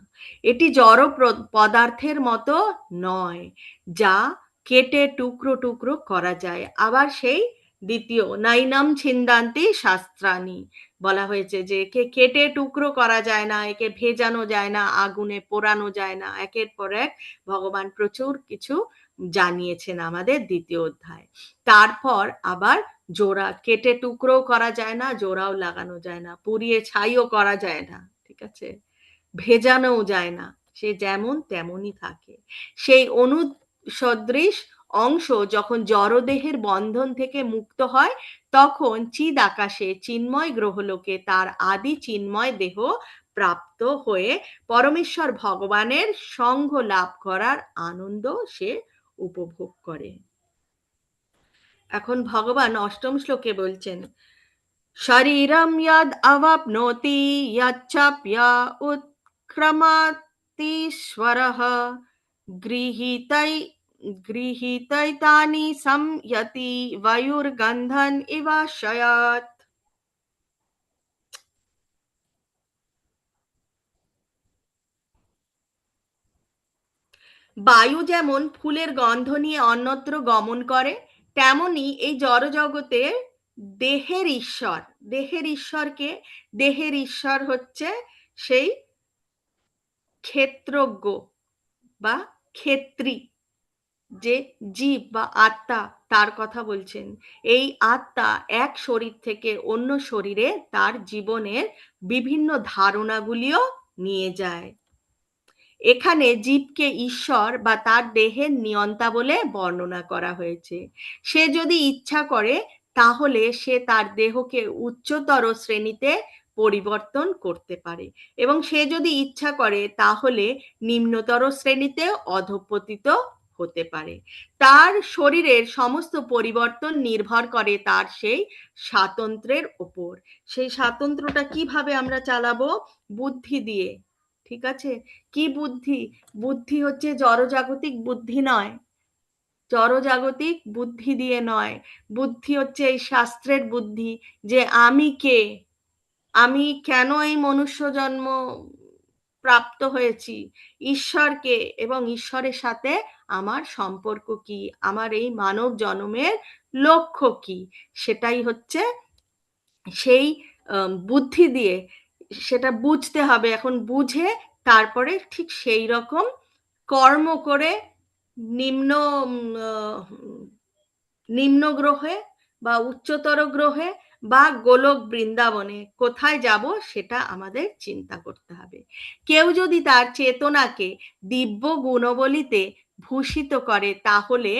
এটি জড় পদার্থের মতো নয়, যা কেটে টুকরো টুকরো করা যায়। আবার সেই দ্বিতীয় নাইনাম ছিন্দান্তি শাস্ত্রানি বলা হয়েছে যে একে কেটে টুকরো করা যায় না, একে ভেজানো যায় না, আগুনে পোড়ানো যায় না। একের পর এক ভগবান প্রচুর কিছু জানিয়েছেন আমাদের দ্বিতীয় অধ্যায়। তারপর আবার জোড়া কেটে টুকরো করা যায় না, জোড়াও লাগানো যায় না, পুড়িয়ে ছাইও করা যায় না, ঠিক আছে, ভেজানোও যায় না, সে যেমন তেমনই থাকে। সেই অনুসদৃশ অংশ যখন জড়দেহের বন্ধন থেকে মুক্ত হয়, তখন চিদ আকাশে চিন্ময় গ্রহলোকে তার আদি চিন্ময় দেহ প্রাপ্ত হয়ে পরমেশ্বর ভগবানের সঙ্গ লাভ করার আনন্দ সে উপভোগ করে। এখন ভগবান অষ্টম শ্লোকে বলছেন, শরীরম যদ অবাপ্নোতি যচ্চাপ্য উৎক্রমতীশ্বরঃ গৃহীতৈ গৃহীতৈতানি সংয়তি বায়ুর্গন্ধন ইবাশয়াৎ। বায়ু যেমন ফুলের গন্ধ নিয়ে অন্যত্র গমন করে, তেমনি এই জড়জগতে দেহের ঈশ্বর, দেহের ঈশ্বরকে, দেহের ঈশ্বর হচ্ছে সেই ক্ষেত্রজ্ঞ বা ক্ষেত্রী, যে জীব বা আত্মা, তার কথা বলছেন। এই আত্মা এক শরীর থেকে অন্য শরীরে তার জীবনের বিভিন্ন ধারণাগুলিও নিয়ে যায়। এখানে জীবকে ঈশ্বর বা তার দেহের নিয়ন্তা বলে বর্ণনা করা হয়েছে। সে যদি ইচ্ছা করে তাহলে সে তার দেহকে উচ্চতর শ্রেণীতে পরিবর্তন করতে পারে, এবং সে যদি ইচ্ছা করে তাহলে নিম্নতর শ্রেণীতে অধঃপতিত হতে পারে। তার শরীরের সমস্ত পরিবর্তন নির্ভর করে তার সেই স্বাতন্ত্র্যের ওপর। সেই স্বাতন্ত্র্যটা কিভাবে আমরা চালাবো? বুদ্ধি দিয়ে, ঠিক আছে। কি বুদ্ধি? বুদ্ধি হচ্ছে জড়জাগতিক বুদ্ধি নয়, জড়জাগতিক বুদ্ধি দিয়ে নয়। বুদ্ধি হচ্ছে এই শাস্ত্রের বুদ্ধি, যে আমি কে, আমি কেন এই মনুষ্য জন্ম প্রাপ্ত হয়েছি, ঈশ্বরকে, এবং ঈশ্বরের সাথে আমার সম্পর্ক কি, আমার এই মানব জন্মের লক্ষ্য কি, সেটাই হচ্ছে সেই বুদ্ধি দিয়ে সেটা বুঝতে হবে। এখন বুঝে তারপরে ঠিক সেই রকম কর্ম করে নিম্ন নিম্ন গ্রহে বা উচ্চতর গ্রহে বা গোলক বৃন্দাবনে কোথায় যাব সেটা আমাদের চিন্তা করতে হবে। কেউ যদি তার চেতনাকে দিব্য গুণবলিতে ভূষিত করে তাহলে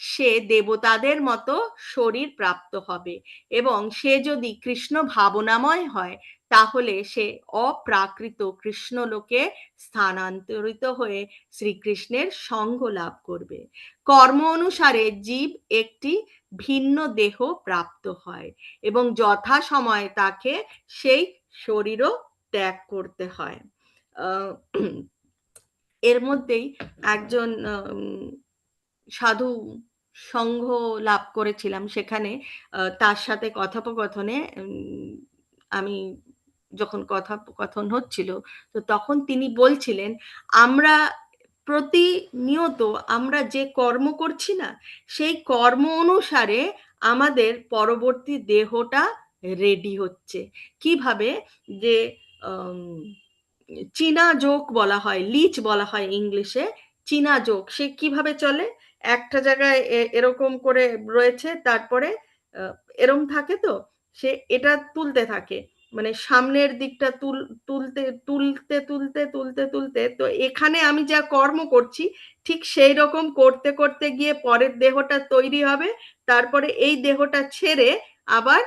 সে দেবতাদের মতো শরীর প্রাপ্ত হবে, এবং সে যদি কৃষ্ণ ভাবনাময় হয় তাহলে সে অপ্রাকৃত কৃষ্ণলোকে স্থানান্তরিত হয়ে শ্রীকৃষ্ণের সঙ্গ লাভ করবে। কর্ম অনুসারে জীব একটি ভিন্ন দেহ প্রাপ্ত হয় এবং যথা সময়ে তাকে সেই শরীরও ত্যাগ করতে হয়। এর মধ্যেই একজন সাধু সঙ্গ লাভ করেছিলাম, সেখানে তার সাথে কথোপকথনে আমি যখন কথোপকথন হচ্ছিল, তো তখন তিনি বলছিলেন, আমরা প্রতিনিয়ত আমরা যে কর্ম করছি না, সেই কর্ম অনুসারে আমাদের পরবর্তী দেহটা রেডি হচ্ছে। কিভাবে? যে চীনা যোগ বলা হয়, লিচ বলা হয় ইংলিশে, চীনা যোগ সে কিভাবে চলে? একটা জায়গায় এরকম করে রয়েছে, তারপরে এরম থাকে, তো সে এটা তুলতে থাকে, মানে সামনের দিকটা তুলতে তুলতে তুলতে তুলতে তুলতে, তো এখানে আমি যা কর্ম করছি ঠিক সেই রকম করতে করতে গিয়ে পরের দেহটা তৈরি হবে, তারপরে এই দেহটা ছেড়ে আবার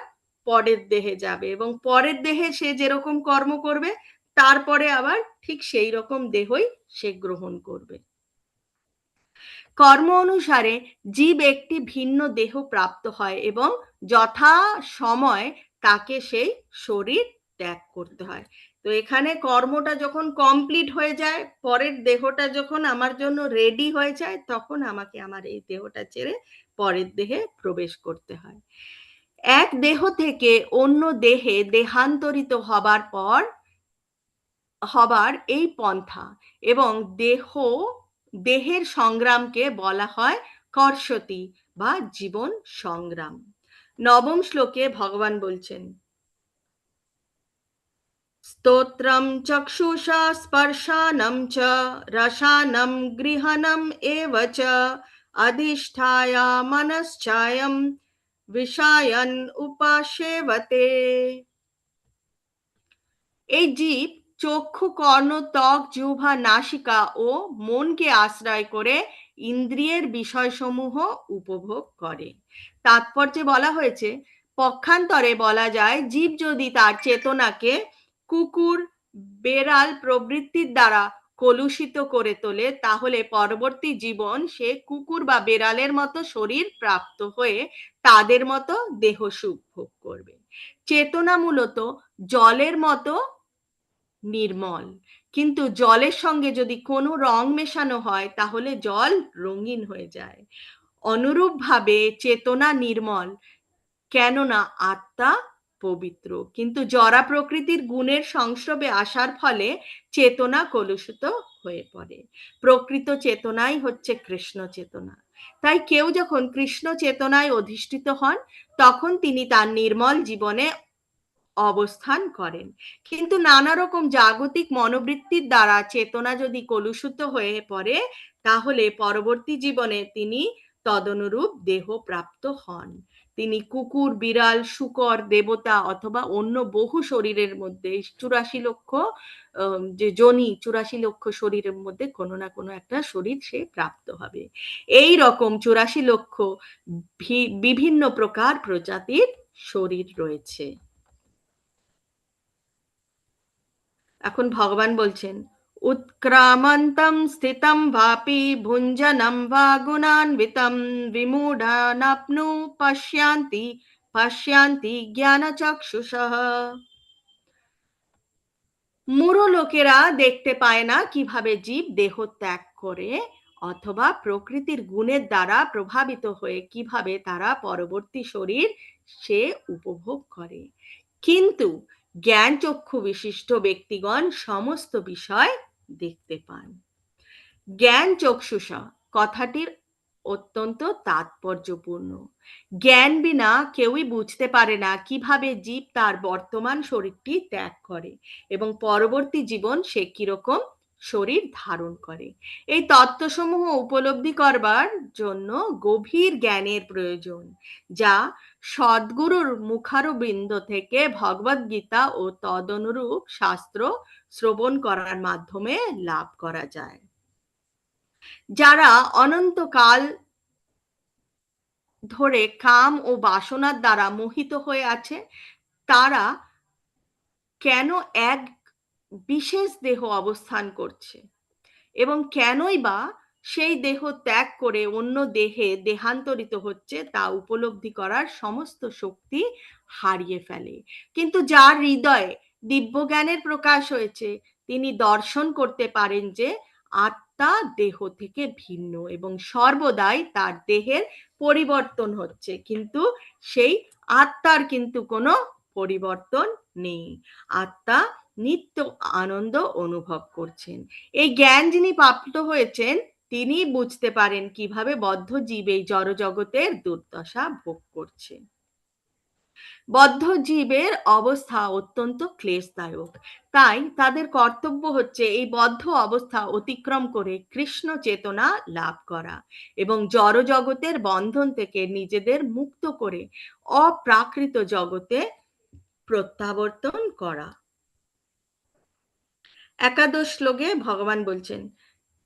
পরের দেহে যাবে, এবং পরের দেহে সে যেরকম কর্ম করবে তারপরে আবার ঠিক সেই রকম দেহই সে গ্রহণ করবে। কর্ম অনুসারে জীব একটি ভিন্ন দেহ প্রাপ্ত হয় এবং যথা সময় তাকে সেই শরীর ত্যাগ করতে হয়। তো এখানে কর্মটা যখন কমপ্লিট হয়ে যায়, পরের দেহটা যখন আমার জন্য রেডি হয়ে যায়, তখন আমাকে আমার এই দেহটা ছেড়ে পরের দেহে প্রবেশ করতে হয়। এক দেহ থেকে অন্য দেহে দেহান্তরিত হবার এই পন্থা এবং দেহের সংগ্রামকে বলা হয় কর্ষতি বা জীবন সংগ্রাম। নবম শ্লোকে ভগবান বলছেন, স্তোত্রম চক্ষুষা স্পর্শানম চ রসানম গৃহণম এব চ অধিষ্ঠায় মনশ্চায়ম বিষায়ন উপাসেবতে। এই জীব চক্ষু, কর্ণ, ত্বক, জিহ্বা, নাসিকা ও মনকে আশ্রয় করে ইন্দ্রিয়ের বিষয়সমূহ উপভোগ করে। তাৎপর্যে বলা হয়েছে, পক্ষান্তরে বলা যায়, জীব যদি তার চেতনাকে কুকুর, বেড়াল প্রবৃত্তির দ্বারা কলুষিত করে তোলে, তাহলে পরবর্তী জীবন সে কুকুর বা বেড়ালের মতো শরীর প্রাপ্ত হয়ে তাদের মতো দেহ সুখ ভোগ করবে। চেতনা মূলত জলের মতো নির্মল, কিন্তু জলের সঙ্গে যদি কোনো রং মেশানো হয় তাহলে জল রঙিন হয়ে যায়। অনুরূপভাবে চেতনা নির্মল, কেননা আত্মা পবিত্র, কিন্তু জড়া প্রকৃতির গুণের সংস্রবে আসার ফলে চেতনা কলুষিত হয়ে পড়ে। প্রকৃত চেতনাই হচ্ছে কৃষ্ণ চেতনা। তাই কেউ যখন কৃষ্ণ চেতনায় অধিষ্ঠিত হন, তখন তিনি তার নির্মল জীবনে অবস্থান করেন। কিন্তু নানা রকম জাগতিক মনোবৃত্তির দ্বারা চেতনা যদি কলুষিত হয়ে পড়ে, তাহলে পরবর্তী জীবনে তিনি তদনুরূপ দেহ প্রাপ্ত হন। তিনি কুকুর, বিড়াল, শূকর, দেবতা অথবা অন্য বহু শরীরের মধ্যে 84 লক্ষ যে যোনি, 84 লক্ষ শরীরের মধ্যে কোনো না কোনো একটা শরীর সে প্রাপ্ত হবে। এই রকম 84 লক্ষ বিভিন্ন প্রকার প্রজাতির শরীর রয়েছে। এখন ভগবান বলছেন, উৎক্রামন্তম স্থিতম ভাপি ভুঞ্জনম বা গুণান্বিতম বিমূঢ়ানাপ্নু পশ্যন্তি পশ্যন্তি জ্ঞানচক্ষুষঃ। মূঢ় লোকেরা দেখতে পায় না কিভাবে জীব দেহ ত্যাগ করে অথবা প্রকৃতির গুণের দ্বারা প্রভাবিত হয়ে কিভাবে তারা পরবর্তী শরীর সে উপভোগ করে, কিন্তু জ্ঞান চক্ষু বিশিষ্ট ব্যক্তিগণ সমস্ত বিষয় দেখতে পান। জ্ঞান চক্ষুষা কথাটির অত্যন্ত তাৎপর্যপূর্ণ। জ্ঞান বিনা কেউই বুঝতে পারে না কিভাবে জীব তার বর্তমান শরীরটি ত্যাগ করে এবং পরবর্তী জীবন সে কিরকম শরীর ধারণ করে। এই তত্ত্বসমূহ উপলব্ধি করবার জন্য গভীর জ্ঞানের প্রয়োজন, যা সদ্গুরুর মুখারবিন্দ থেকে ভগবদ গীতা ও তদনুরূপ শাস্ত্র শ্রবণ করার মাধ্যমে লাভ করা যায়। যারা অনন্তকাল ধরে কাম ও বাসনার দ্বারা মোহিত হয়ে আছে, তারা কেন এক বিশেষ দেহ অবস্থান করছে এবং কেনই বা সেই দেহ ত্যাগ করে অন্য দেহে দেহান্তরিত হচ্ছে, তা উপলব্ধি করার সমস্ত শক্তি হারিয়ে ফেলে। কিন্তু যার হৃদয়ে দিব্যজ্ঞানের প্রকাশ হয়েছে, তিনি দর্শন করতে পারেন যে আত্মা দেহ থেকে ভিন্ন এবং সর্বদাই তার দেহের পরিবর্তন হচ্ছে, কিন্তু সেই আত্মার কিন্তু কোনো পরিবর্তন নেই। আত্মা নিত্য আনন্দ অনুভব করছেন। এই জ্ঞান যিনি প্রাপ্ত হয়েছেন, তিনি বুঝতে পারেন কিভাবে বদ্ধ জীব এই জড় জগতের দুর্দশা ভোগ করছে। বদ্ধ জীবের অবস্থা অত্যন্ত ক্লেশদায়ক, তাই তাদের কর্তব্য হচ্ছে এই বদ্ধ অবস্থা অতিক্রম করে কৃষ্ণ চেতনা লাভ করা এবং জড় জগতের বন্ধন থেকে নিজেদের মুক্ত করে অপ্রাকৃত জগতে প্রত্যাবর্তন করা। একাদশ শ্লোকে ভগবান বলছেন,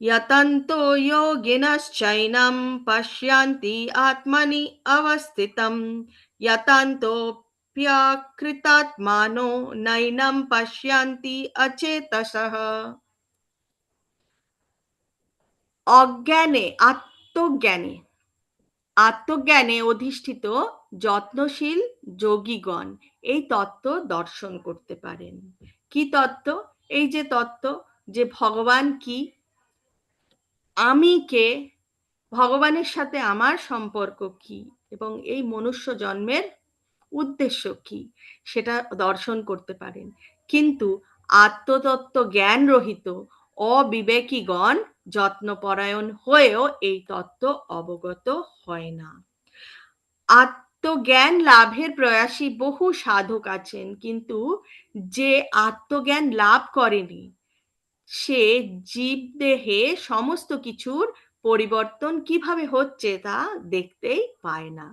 यतन्तो योगिनश्चैनं पश्यन्ति आत्मनि अवस्थितं यतन्तोऽप्यकृतात्मानो नैनं पश्यन्ति अचेतसः। অজ্ঞানে আত্মজ্ঞানে অধিষ্ঠিত যত্নশীল যোগীগণ এই তত্ত্ব দর্শন করতে পারেন। কি তত্ত্ব? এই যে তত্ত্ব, যে ভগবান কি, আমি কে, ভগবানের সাথে আমার সম্পর্ক কি, এবং এই মনুষ্য জন্মের উদ্দেশ্য কি, সেটা দর্শন করতে পারেন। কিন্তু আত্মতত্ত্ব জ্ঞান রহিত অবিবেকীগণ যত্নপরায়ণ হয়েও এই তত্ত্ব অবগত হয় না। আত্মজ্ঞান লাভের প্রয়াসী বহু সাধক আছেন, কিন্তু যে আত্মজ্ঞান লাভ করেনি সে জীবদেহে সমস্ত কিছুর পরিবর্তন কিভাবে হচ্ছে তা দেখতেই পায় না।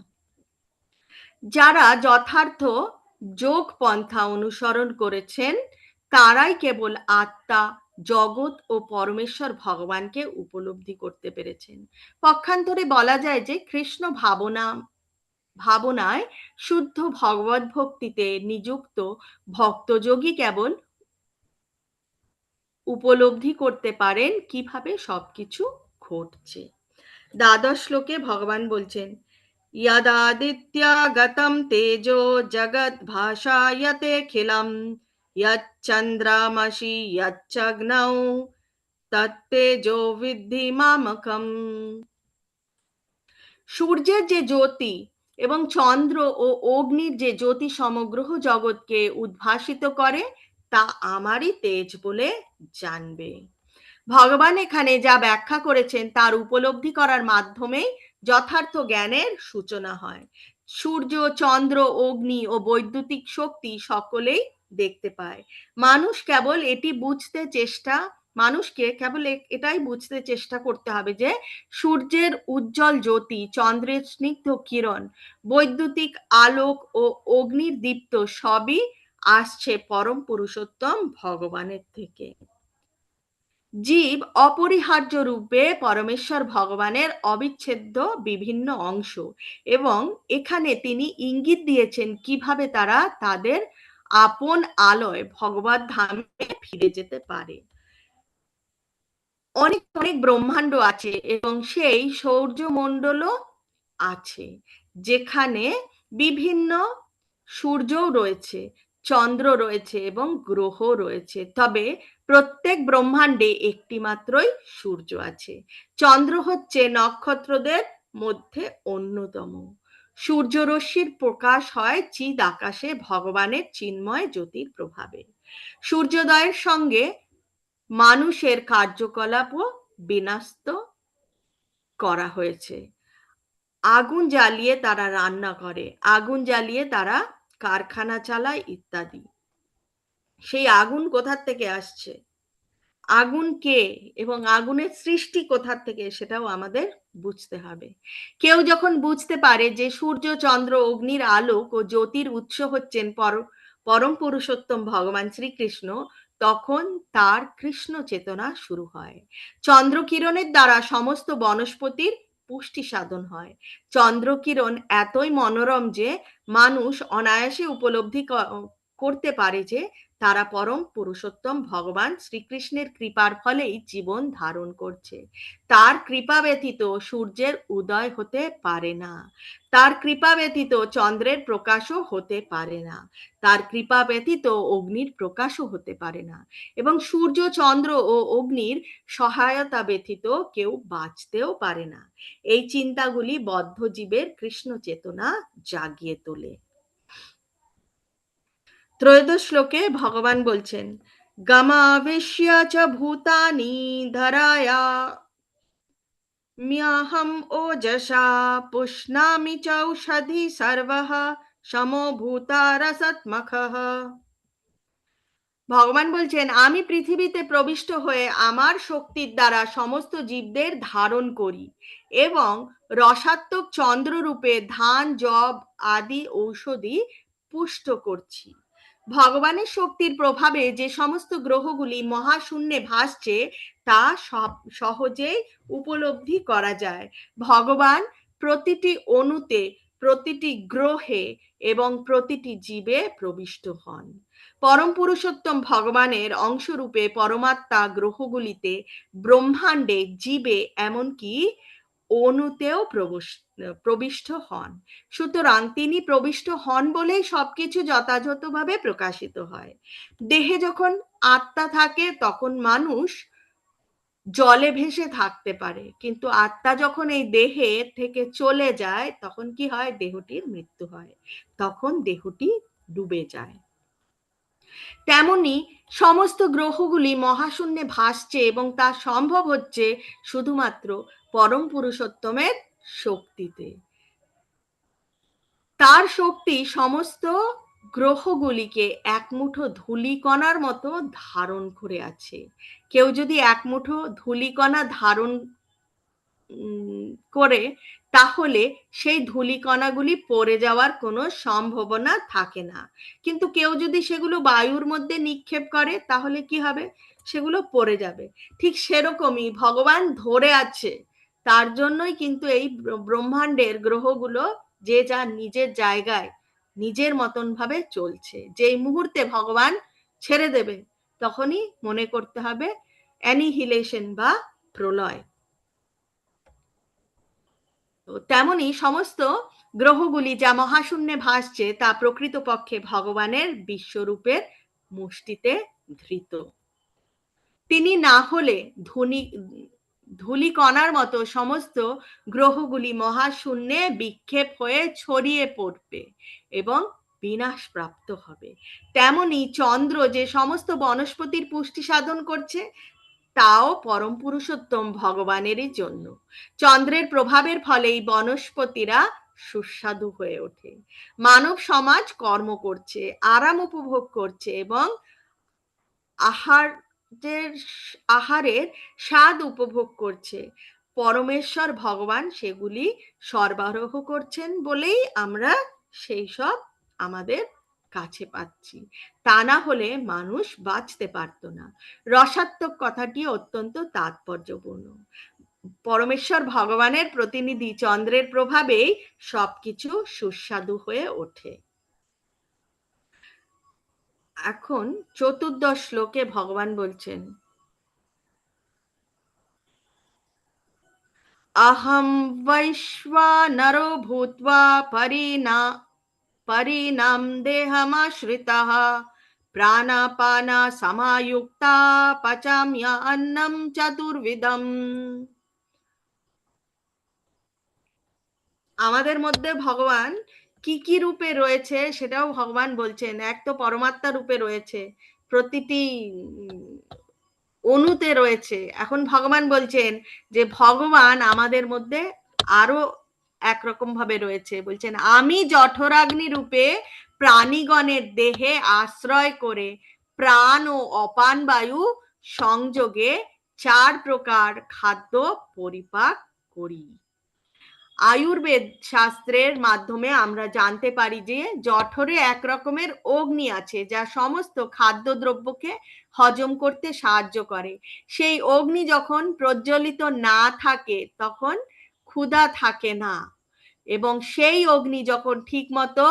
যারা যথার্থ যোগ পন্থা অনুসরণ করেছেন তারাই কেবল আত্মা, জগৎ ও পরমেশ্বর ভগবানকে উপলব্ধি করতে পেরেছেন। পক্ষান্তরে বলা যায় যে কৃষ্ণ ভাবনায় শুদ্ধ ভগবত ভক্তিতে নিযুক্ত ভক্তযোগী কেবল উপলব্ধি করতে পারেন কিভাবে সবকিছু ঘটছে। দ্বাদশ শ্লোকে ভগবান বলছেন, यदादित्यागतं तेजो जगद्भाषायतेऽखिलं यच्चन्द्रमसि यच्चग्नौ तत्तेजो विद्धि मामकम्। সূর্যের যে জ্যোতি এবং চন্দ্র ও অগ্নির যে জ্যোতি সমগ্র জগৎকে উদ্ভাসিত করে তা আমারই তেজ বলে জানবে। ভগবান এখানে যা ব্যাখ্যা করেছেন তার উপলব্ধি করার মাধ্যমেই যথার্থ জ্ঞানের সূচনা হয়। সূর্য, চন্দ্র, অগ্নি ও বৈদ্যুতিক শক্তি সকলেই দেখতে পায়। মানুষকে কেবল এটাই বুঝতে চেষ্টা করতে হবে যে সূর্যের উজ্জ্বল জ্যোতি, চন্দ্রের স্নিগ্ধ কিরণ, বৈদ্যুতিক আলোক ও অগ্নির দীপ্ত সবই আসছে পরম পুরুষোত্তম ভগবানের থেকে। জীব অপরিহার্য রূপে পরমেশ্বর ভগবানের অবিচ্ছেদ্য বিভিন্ন অংশ, এবং এখানে তিনি ইঙ্গিত দিয়েছেন কিভাবে তারা তাদের আপন আলোয় ভগবত ধামে ফিরে যেতে পারে। অনেক অনেক ব্রহ্মাণ্ড আছে এবং সেই সৌরমণ্ডলও আছে, যেখানে বিভিন্ন সূর্যও রয়েছে, চন্দ্র রয়েছে এবং গ্রহ রয়েছে। তবে প্রত্যেক ব্রহ্মাণ্ডে একটি মাত্রই সূর্য আছে। চন্দ্র হচ্ছে নক্ষত্রদের মধ্যে অন্যতম। সূর্যরশ্মির প্রকাশ হয় চিদ আকাশে ভগবানের চিন্ময় জ্যোতির প্রভাবে। সূর্যোদয়ের সঙ্গে মানুষের কার্যকলাপও বিন্যস্ত করা হয়েছে। আগুন জ্বালিয়ে তারা রান্না করে, আগুন জ্বালিয়ে তারা কারখানা চালায় ইত্যাদি। সেই আগুন কোথার থেকে আসছে, আগুন কে এবং আগুনের সৃষ্টি কোথার থেকে সেটাও আমাদের বুঝতে হবে। কেউ যখন বুঝতে পারে যে সূর্য, চন্দ্র, অগ্নির আলোক ও জ্যোতির উৎস হচ্ছেন পরম পুরুষোত্তম ভগবান শ্রীকৃষ্ণ, তখন তার কৃষ্ণ চেতনা শুরু হয়। চন্দ্রকিরণের দ্বারা সমস্ত বনস্পতির পুষ্টি সাধন হয়। চন্দ্রকিরণ এতই মনোরম যে মানুষ অনায়াসে উপলব্ধি করতে পারে যে তারা পরম পুরুষোত্তম ভগবান শ্রীকৃষ্ণের কৃপার ফলেই জীবন ধারণ করছে। তার কৃপা ব্যতীত সূর্যের উদয় হতে পারে না, তার কৃপা ব্যতীত চন্দ্রের প্রকাশও হতে পারে না, তার কৃপা ব্যতীত অগ্নির প্রকাশও হতে পারে না, এবং সূর্য, চন্দ্র ও অগ্নির সহায়তা ব্যতীত কেউ বাঁচতেও পারে না। এই চিন্তাগুলি বদ্ধ জীবের কৃষ্ণ চেতনা জাগিয়ে তোলে। ত্রয়োদশ শ্লোকে ভগবান বলছেন, গমাবিশ্য চ ভূতানি ধরায়া म्यहम ओजसा पुष्णामि चौषधि सर्वः समो भूतारसत्मखः। ভগবান বলছেন, আমি পৃথিবীতে প্রবিষ্ট হয়ে আমার শক্তির দ্বারা সমস্ত জীবদের ধারণ করি এবং রসাত্মক চন্দ্ররূপে ধান, যব আদি ঔষধি পুষ্ট করছি। ভগবানের শক্তির প্রভাবে যে সমস্ত গ্রহগুলি মহাশূন্যে ভাসছে তা সহজেই উপলব্ধি করা যায়। ভগবান প্রতিটি অণুতে, প্রতিটি গ্রহে এবং প্রতিটি জীবে প্রবিষ্ট হন। পরম পুরুষোত্তম ভগবানের অংশরূপে পরমাত্মা গ্রহগুলিতে, ব্রহ্মাণ্ডে, জীবে, এমনকি অণুতেও প্রবিষ্ট হন। সুতরাং তিনি প্রবিষ্ট হন বলেই সবকিছু যথাযথভাবে প্রকাশিত হয়। দেহে যখন আত্মা থাকে তখন মানুষ জলে ভেসে থাকতে পারে, কিন্তু আত্মা যখন এই দেহে থেকে চলে যায় তখন কি হয়? দেহটির মৃত্যু হয়, তখন দেহটি ডুবে যায়। তেমনি সমস্ত গ্রহগুলি মহাশূন্যে ভাসছে এবং তা সম্ভব হচ্ছে শুধুমাত্র পরম পুরুষোত্তমের শক্তিতে। তার শক্তি সমস্ত গ্রহগুলিকে এক মুঠো ধূলিকণার মতো ধারণ করে আছে। কেউ যদি এক মুঠো ধূলিকণা ধারণ করে, তাহলে সেই ধূলিকণাগুলি পড়ে যাওয়ার কোনো সম্ভাবনা থাকে না। কিন্তু কেউ যদি সেগুলো বায়ুর মধ্যে নিক্ষেপ করে তাহলে কি হবে? সেগুলো পড়ে যাবে। ঠিক সেরকমই ভগবান ধরে আছে, তার জন্যই কিন্তু এই ব্রহ্মাণ্ডের গ্রহগুলো যে যার নিজের জায়গায় নিজের মতন ভাবে চলছে। যেই মুহূর্তে ভগবান ছেড়ে দেবে তখনই মনে করতে হবে অ্যানিহিলেশন বা প্রলয়। তেমনি সমস্ত গ্রহগুলি যা মহাশূন্যে ভাসছে তা প্রকৃতপক্ষে ভগবানের বিশ্বরূপের মুষ্টিতে ধৃত। তিনি না হলে ধূলিকণার মতো সমস্ত গ্রহগুলি মহাশূন্যে বিক্ষেপ হয়ে ছড়িয়ে পড়বে এবং বিনাশ প্রাপ্ত হবে। তেমনি চন্দ্র যে সমস্ত বনস্পতির পুষ্টি সাধন করছে, তাও পরম পুরুষোত্তম ভগবানেরই জন্য। চন্দ্রের প্রভাবের ফলেই বনস্পতিরা সুস্বাদু হয়ে ওঠে। মানব সমাজ কর্ম করছে, আরাম উপভোগ করছে এবং আহারের স্বাদ উপভোগ করছে। পরমেশ্বর ভগবান সেগুলি সরবরাহ করছেন বলেই আমরা সেই সব আমাদের কাছে পাচ্ছি। তা না হলে মানুষ বাঁচতে পারত না। রসাত্মক কথাটি অত্যন্ত তাৎপর্যপূর্ণ। পরমেশ্বর ভগবানের প্রতিনিধি চন্দ্রের প্রভাবেই সবকিছু সুস্বাদু হয়ে ওঠে। এখন চতুর্দশ শ্লোকে ভগবান বলছেন, अहं वैश्वानरो भूत्वा परिणाम देहमाश्रितः प्राणापाना समायुक्ता पचाम्यन्नं चतुर्विधम्। আমাদের মধ্যে ভগবান কি কি রূপে রয়েছে সেটাও ভগবান বলছেন। এক তো পরমাত্মা রূপে রয়েছে, প্রতিটি অণুতে রয়েছে। এখন ভগবান বলছেন যে ভগবান আমাদের মধ্যে আরো একরকম ভাবে রয়েছে। বলছেন, আমি জঠরাগ্নি রূপে প্রাণীগণের দেহে আশ্রয় করে প্রাণ ও অপান বায়ু সংযোগে 4 প্রকার খাদ্য পরিপাক করি। আয়ুর্বেদ শাস্ত্রের মাধ্যমে আমরা জানতে পারি যে জঠরে এক রকমের অগ্নি আছে যা সমস্ত খাদ্যদ্রব্যকে হজম করতে সাহায্য করে। সেই অগ্নি যখন প্রজ্বলিত না থাকে তখন ক্ষুধা থাকে না, এবং সেই অগ্নি যখন ঠিক মতো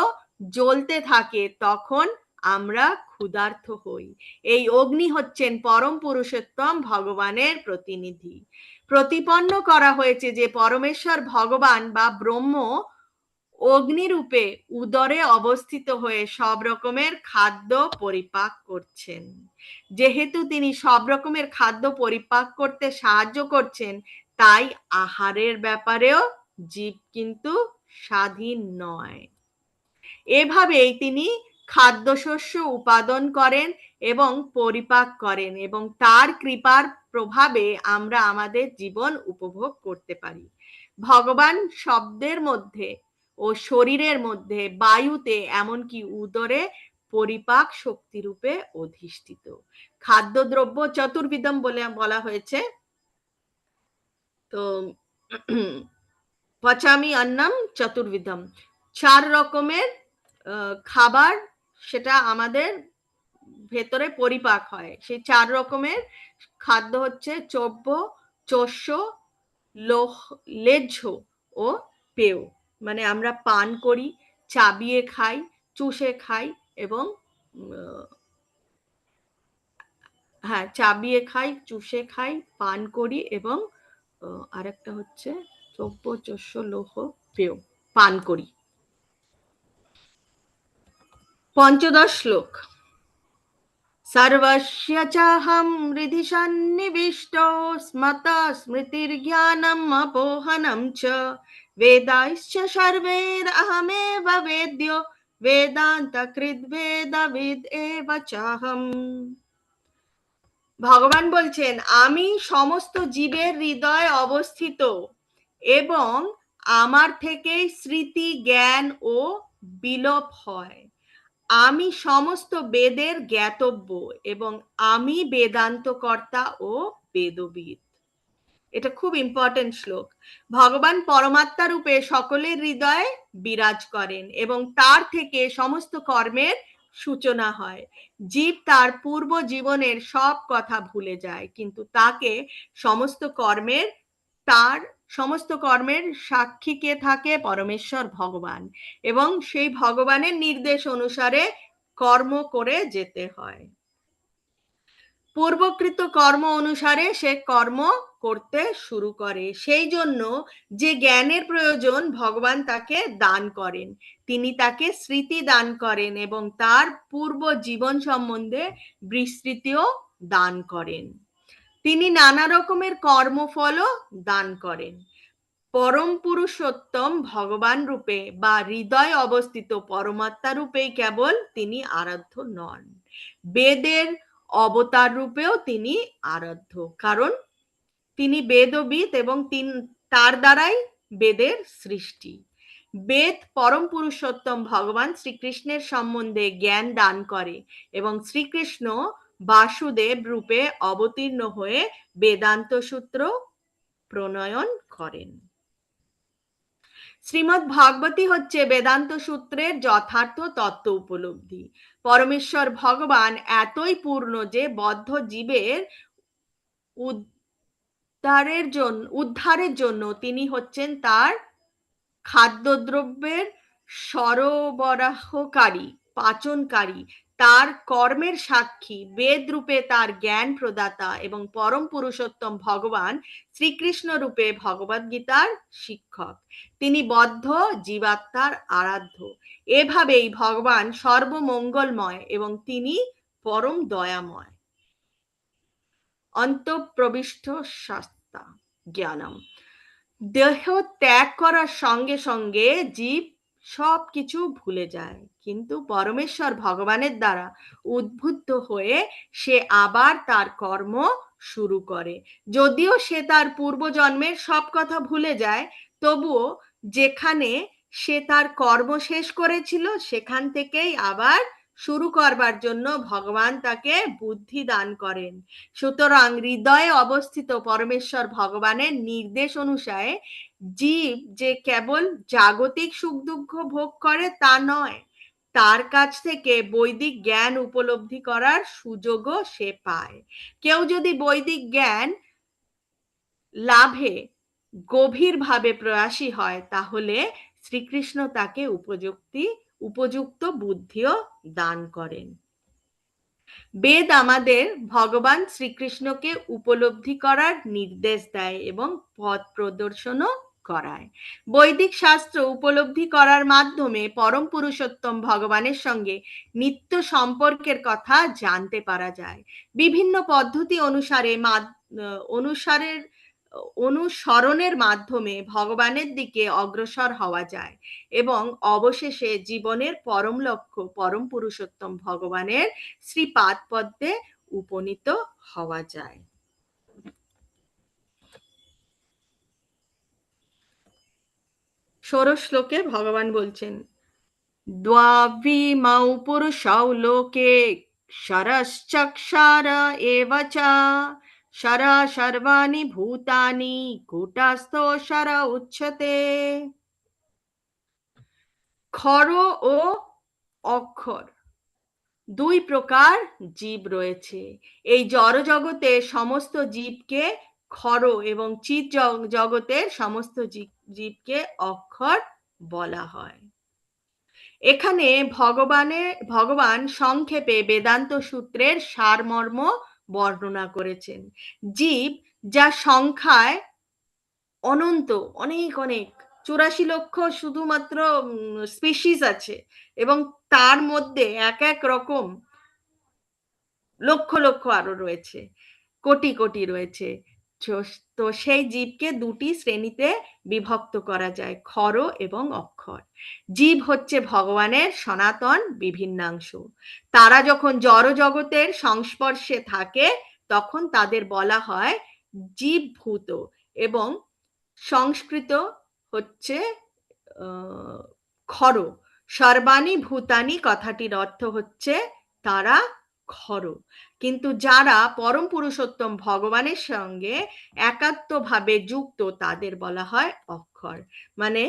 জ্বলতে থাকে তখন আমরা ক্ষুধার্ত হই। এই অগ্নি হচ্ছেন পরম পুরুষোত্তম ভগবানের প্রতিনিধি। প্রতিপন্ন করা হয়েছে যে পরমেশ্বর ভগবান বা ব্রহ্ম অগ্নিরূপে উদরে অবস্থিত হয়ে সব রকমের খাদ্য পরিপাক করছেন। যেহেতু তিনি সব রকমের খাদ্য পরিপাক করতে সাহায্য করছেন, তাই আহারের ব্যাপারেও জীব কিন্তু স্বাধীন নয়। এভাবেই তিনি খাদ্যশস্য উৎপাদন করেন এবং পরিপাক করেন, এবং তার কৃপার প্রভাবে আমরা আমাদের জীবন উপভোগ করতে পারি। ভগবান শব্দের মধ্যে ও শরীরের মধ্যে, বায়ুতে, এমনকি উদরে পরিপাক শক্তি রূপে অধিষ্ঠিত। খাদ্যদ্রব্য চতুর্বিধম বলে বলা হয়েছে। তো পচামি অন্নম চতুর্বিধম, 4 রকমের খাবার সেটা আমাদের ভেতরে পরিপাক হয়। সেই 4 রকমের খাদ্য হচ্ছে চব্য, চোষ্য, লেহ্য ও পেয়। মানে আমরা পান করি, চাবিয়ে খাই, চুষে খাই এবং হ্যাঁ, চাবিয়ে খাই, চুষে খাই, পান করি এবং আরেকটা হচ্ছে চব্য, চোষ্য, লোহ, পেয়, পান করি। পঞ্চদশ শ্লোক। सर्वस्य चाहं हृदि सन्निविष्टो स्मता स्मृतिर्ज्ञानम् अपोहनं च वेदाश्च सर्वैरहमेव वेद्यो वेदान्तकृद्वेदविद् एव चाहम्। ভগবান বলছেন, আমি সমস্ত জীবের হৃদয়ে অবস্থিত এবং আমার থেকেই স্মৃতি, জ্ঞান ও বিলোপ হয়। আমি সমস্ত বেদের জ্ঞাতব্য এবং আমি বেদান্তকর্তা ও বেদবিদ। এটা খুব ইম্পর্টেন্ট শ্লোক। ভগবান পরমাত্মা রূপে সকলের হৃদয়ে বিরাজ করেন এবং তার থেকে সমস্ত কর্মের সূচনা হয়। জীব তার পূর্ব জীবনের সব কথা ভুলে যায়, কিন্তু তাকে সমস্ত কর্মের তার সমস্ত কর্মের সাক্ষী কে থাকে? পরমেশ্বর ভগবান। এবং সেই ভগবানের নির্দেশ অনুসারে কর্ম করে যেতে হয়। পূর্বকৃত কর্ম অনুসারে সে কর্ম করতে শুরু করে। সেই জন্য যে জ্ঞানের প্রয়োজন ভগবান তাকে দান করেন। তিনি তাকে স্মৃতি দান করেন এবং তার পূর্ব জীবন সম্বন্ধে বিস্তৃতিও দান করেন। তিনি নানা রকমের কর্মফলও দান করেন। পরম পুরুষোত্তম ভগবান রূপে বা হৃদয় অবস্থিত পরমাত্মা রূপেই কেবল তিনি আরাধ্য নন, বেদের অবতার রূপেও তিনি আরাধ্য। কারণ তিনি বেদবিদ এবং তার দ্বারাই বেদের সৃষ্টি। বেদ পরম পুরুষোত্তম ভগবান শ্রীকৃষ্ণের সম্বন্ধে জ্ঞান দান করে এবং শ্রীকৃষ্ণ বাসুদেব রূপে অবতীর্ণ হয়ে বেদান্ত সূত্র প্রণয়ন করেন। শ্রীমদ্ ভাগবতী হচ্ছে বেদান্ত সূত্রের যথার্থ তত্ত্ব উপলব্ধি। পরমেশ্বর ভগবান এতই পূর্ণ যে বদ্ধ জীবের উদ্ধারের জন্য তিনি হচ্ছেন তার খাদ্যদ্রব্যের সরবরাহকারী, পাচনকারী, তার কর্মের সাক্ষী, বেদ রূপে তার জ্ঞান প্রদাতা এবং পরম পুরুষোত্তম ভগবান শ্রীকৃষ্ণ রূপে ভগবদ গীতার শিক্ষক। তিনি বদ্ধ জীবাত্মার আরাধ্য। এভাবেই ভগবান সর্বমঙ্গলময় এবং তিনি পরম দয়াময়। অন্তঃপ্রবিষ্ট শাস্তা জ্ঞানম। দেহ ত্যাগ করার সঙ্গে সঙ্গে জীব সব কিছু ভুলে যায়, কিন্তু পরমেশ্বর ভগবানের দ্বারা উদ্বুদ্ধ হয়ে সে আবার তার কর্ম শুরু করে। যদিও সে তার পূর্বজন্মের সব কথা ভুলে যায়, তবুও যেখানে সে তার কর্ম শেষ করেছিল সেখান থেকেই আবার শুরু করবার জন্য ভগবান তাকে বুদ্ধি দান করেন। সুতরাং হৃদয়ে অবস্থিত পরমেশ্বর ভগবানের নির্দেশ অনুসারে জীব যে কেবল জাগতিক সুখ দুঃখ ভোগ করে তা নয়, তার কাছ থেকে বৈদিক জ্ঞান উপলব্ধি করার সুযোগও সে পায়। কেউ যদি বৈদিক জ্ঞান লাভে গভীরভাবে প্রয়াসী হয়, তাহলে শ্রীকৃষ্ণ তাকে উপযুক্ত বুদ্ধিও দান করেন। বেদ আমাদের ভগবান শ্রীকৃষ্ণকে উপলব্ধি করার নির্দেশ দেয় এবং পথ প্রদর্শনও করায়। বৈদিক শাস্ত্র উপলব্ধি করার মাধ্যমে পরম পুরুষোত্তম ভগবানের সঙ্গে নিত্য সম্পর্কের কথা জানতে পারা যায়। বিভিন্ন পদ্ধতি অনুসরণের মাধ্যমে ভগবানের দিকে অগ্রসর হওয়া যায় এবং অবশেষে জীবনের পরম লক্ষ্য পরম পুরুষোত্তম ভগবানের শ্রীপাদ পদ্মে উপনীত হওয়া যায়। ষোড়শ শ্লোকে ভগবান বলছেন, দ্বাবিমৌ পুরুষৌ লোকে ক্ষরশ্চক্ষার এব চ শর সর্বাণি ভূতানি কূটস্থো শর উচ্যতে। ক্ষর ও অক্ষর দুই প্রকার জীব রয়েছে। এই জড় জগতে সমস্ত জীবকে ক্ষর এবং চিৎ জগতের সমস্ত জীবকে অক্ষর বলা হয়। এখানে ভগবান সংক্ষেপে বেদান্ত সূত্রের সারমর্ম বর্ণনা করেছেন। জীব যা সংখ্যায় অনন্ত, অনেক অনেক 84 লক্ষ শুধুমাত্র স্পিসিস আছে, এবং তার মধ্যে এক এক রকম লক্ষ লক্ষ আরো রয়েছে, কোটি কোটি রয়েছে। তো সেই জীবকে দুটি শ্রেণীতে বিভক্ত করা যায়, ক্ষর এবং অক্ষর। জীব হচ্ছে ভগবানের সনাতন বিভিন্নাংশ। তারা যখন জড় জগতের সংস্পর্শে থাকে তখন তাদের বলা হয় জীবভূত, এবং সংস্কৃত হচ্ছে ক্ষর। সর্বাণী ভূতানি কথাটির অর্থ হচ্ছে তারা ক্ষর। কিন্তু যারা পরম পুরুষোত্তম ভগবানের সঙ্গে একাত্মভাবে যুক্ত তাদের বলা হয় অক্ষর। মানে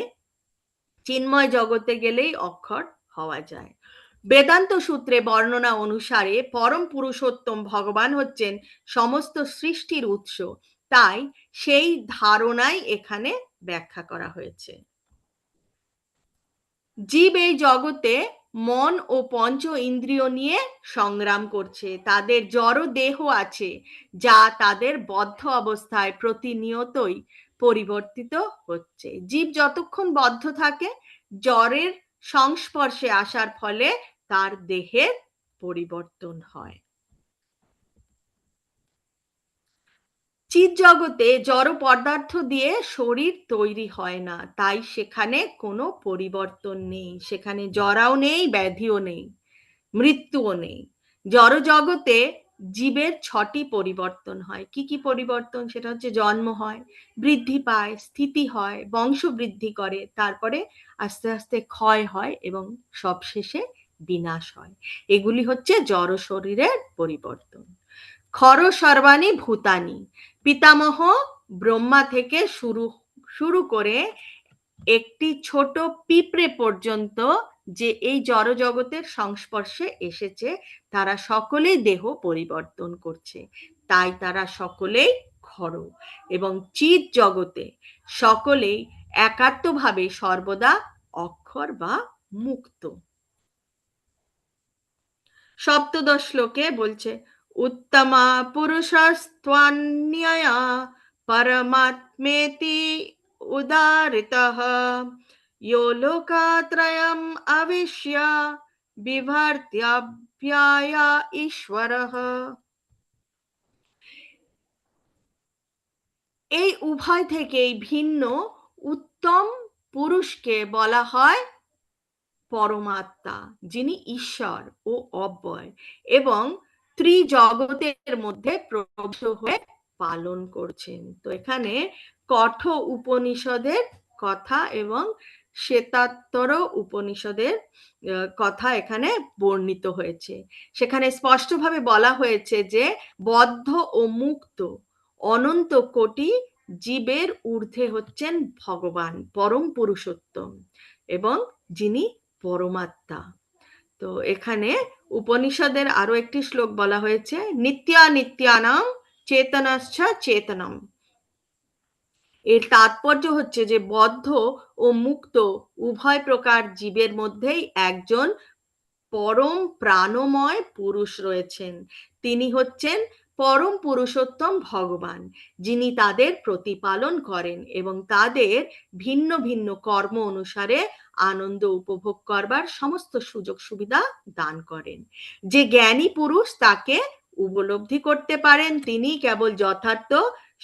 চিন্ময় জগতে গেলেই অক্ষর হওয়া যায়। বেদান্ত সূত্রে বর্ণনা অনুসারে পরম পুরুষোত্তম ভগবান হচ্ছেন সমস্ত সৃষ্টির উৎস, তাই সেই ধারণাই এখানে ব্যাখ্যা করা হয়েছে। জীব এই জগতে মন ও পঞ্চ ইন্দ্রিয় নিয়ে সংগ্রাম করছে। তাদের জড় দেহ আছে যা তাদের বদ্ধ অবস্থায় প্রতিনিয়তই পরিবর্তিত হচ্ছে। জীব যতক্ষণ বদ্ধ থাকে, জড়ের সংস্পর্শে আসার ফলে তার দেহের পরিবর্তন হয়। চিৎ জগতে জড় পদার্থ দিয়ে শরীর তৈরি হয় না, তাই সেখানে কোনো পরিবর্তন নেই, সেখানে জরাও নেই, ব্যাধিও নেই, মৃত্যুও নেই। জড় জগতে জীবের 6টি পরিবর্তন হয়। কি কি পরিবর্তন? সেটা হচ্ছে জন্ম হয়, বৃদ্ধি পায়, স্থিতি হয়, বংশ বৃদ্ধি করে, তারপরে আস্তে আস্তে ক্ষয় হয় এবং সবশেষে বিনাশ হয়। এগুলি হচ্ছে জড় শরীরের পরিবর্তন। ক্ষর সর্বাণী ভূতানি, পিতামহ ব্রহ্মা থেকে শুরু করে একটি ছোট পিঁপড়ে পর্যন্ত যে এই জড় জগতের সংস্পর্শে এসেছে তারা সকলেই দেহ পরিবর্তন করছে, তাই তারা সকলেই ক্ষর। এবং চিৎ জগতে সকলেই একাত্মভাবে সর্বদা অক্ষর বা মুক্ত। সপ্তদশ শ্লোকে বলছে, উত্তমা পুরুষস্ত্বন্যয়া পরমাত্মেতি উদারিতঃ यो लोकात्रयम् अविश्य বিভার্ত্যাভ্যায় ঈশ্বরঃ। এই উভয় থেকেই ভিন্ন উত্তম পুরুষকে বলা হয় পরমাত্মা, যিনি ঈশ্বর ও অব্যয় এবং ত্রিজগতের মধ্যে প্রবেশ হয়ে পালন করছেন। তো এখানে কঠ উপনিষদের কথা এবং শ্বেতাত্তর উপনিষদের কথা এখানে বর্ণিত হয়েছে। সেখানে স্পষ্টভাবে বলা হয়েছে যে বদ্ধ ও মুক্ত অনন্ত কোটি জীবের ঊর্ধ্বে হচ্ছেন ভগবান পরম পুরুষোত্তম এবং যিনি পরমাত্মা। তো এখানে উপনিষদের আরো একটি শ্লোক বলা হয়েছে, নিত্যা নিত্যানাম চেতনশ্চ চেতনম। এর তাৎপর্য হচ্ছে যে বদ্ধ ও মুক্ত উভয় প্রকার জীবের মধ্যেই একজন পরম প্রাণময় পুরুষ রয়েছেন। তিনি হচ্ছেন পরম পুরুষোত্তম ভগবান, যিনি তাদের প্রতিপালন করেন এবং তাদের ভিন্ন ভিন্ন কর্ম অনুসারে আনন্দ উপভোগ করবার সমস্ত সুযোগ সুবিধা দান করেন। যে জ্ঞানী পুরুষ তাকে উপলব্ধি করতে পারেন তিনি কেবল যথার্থ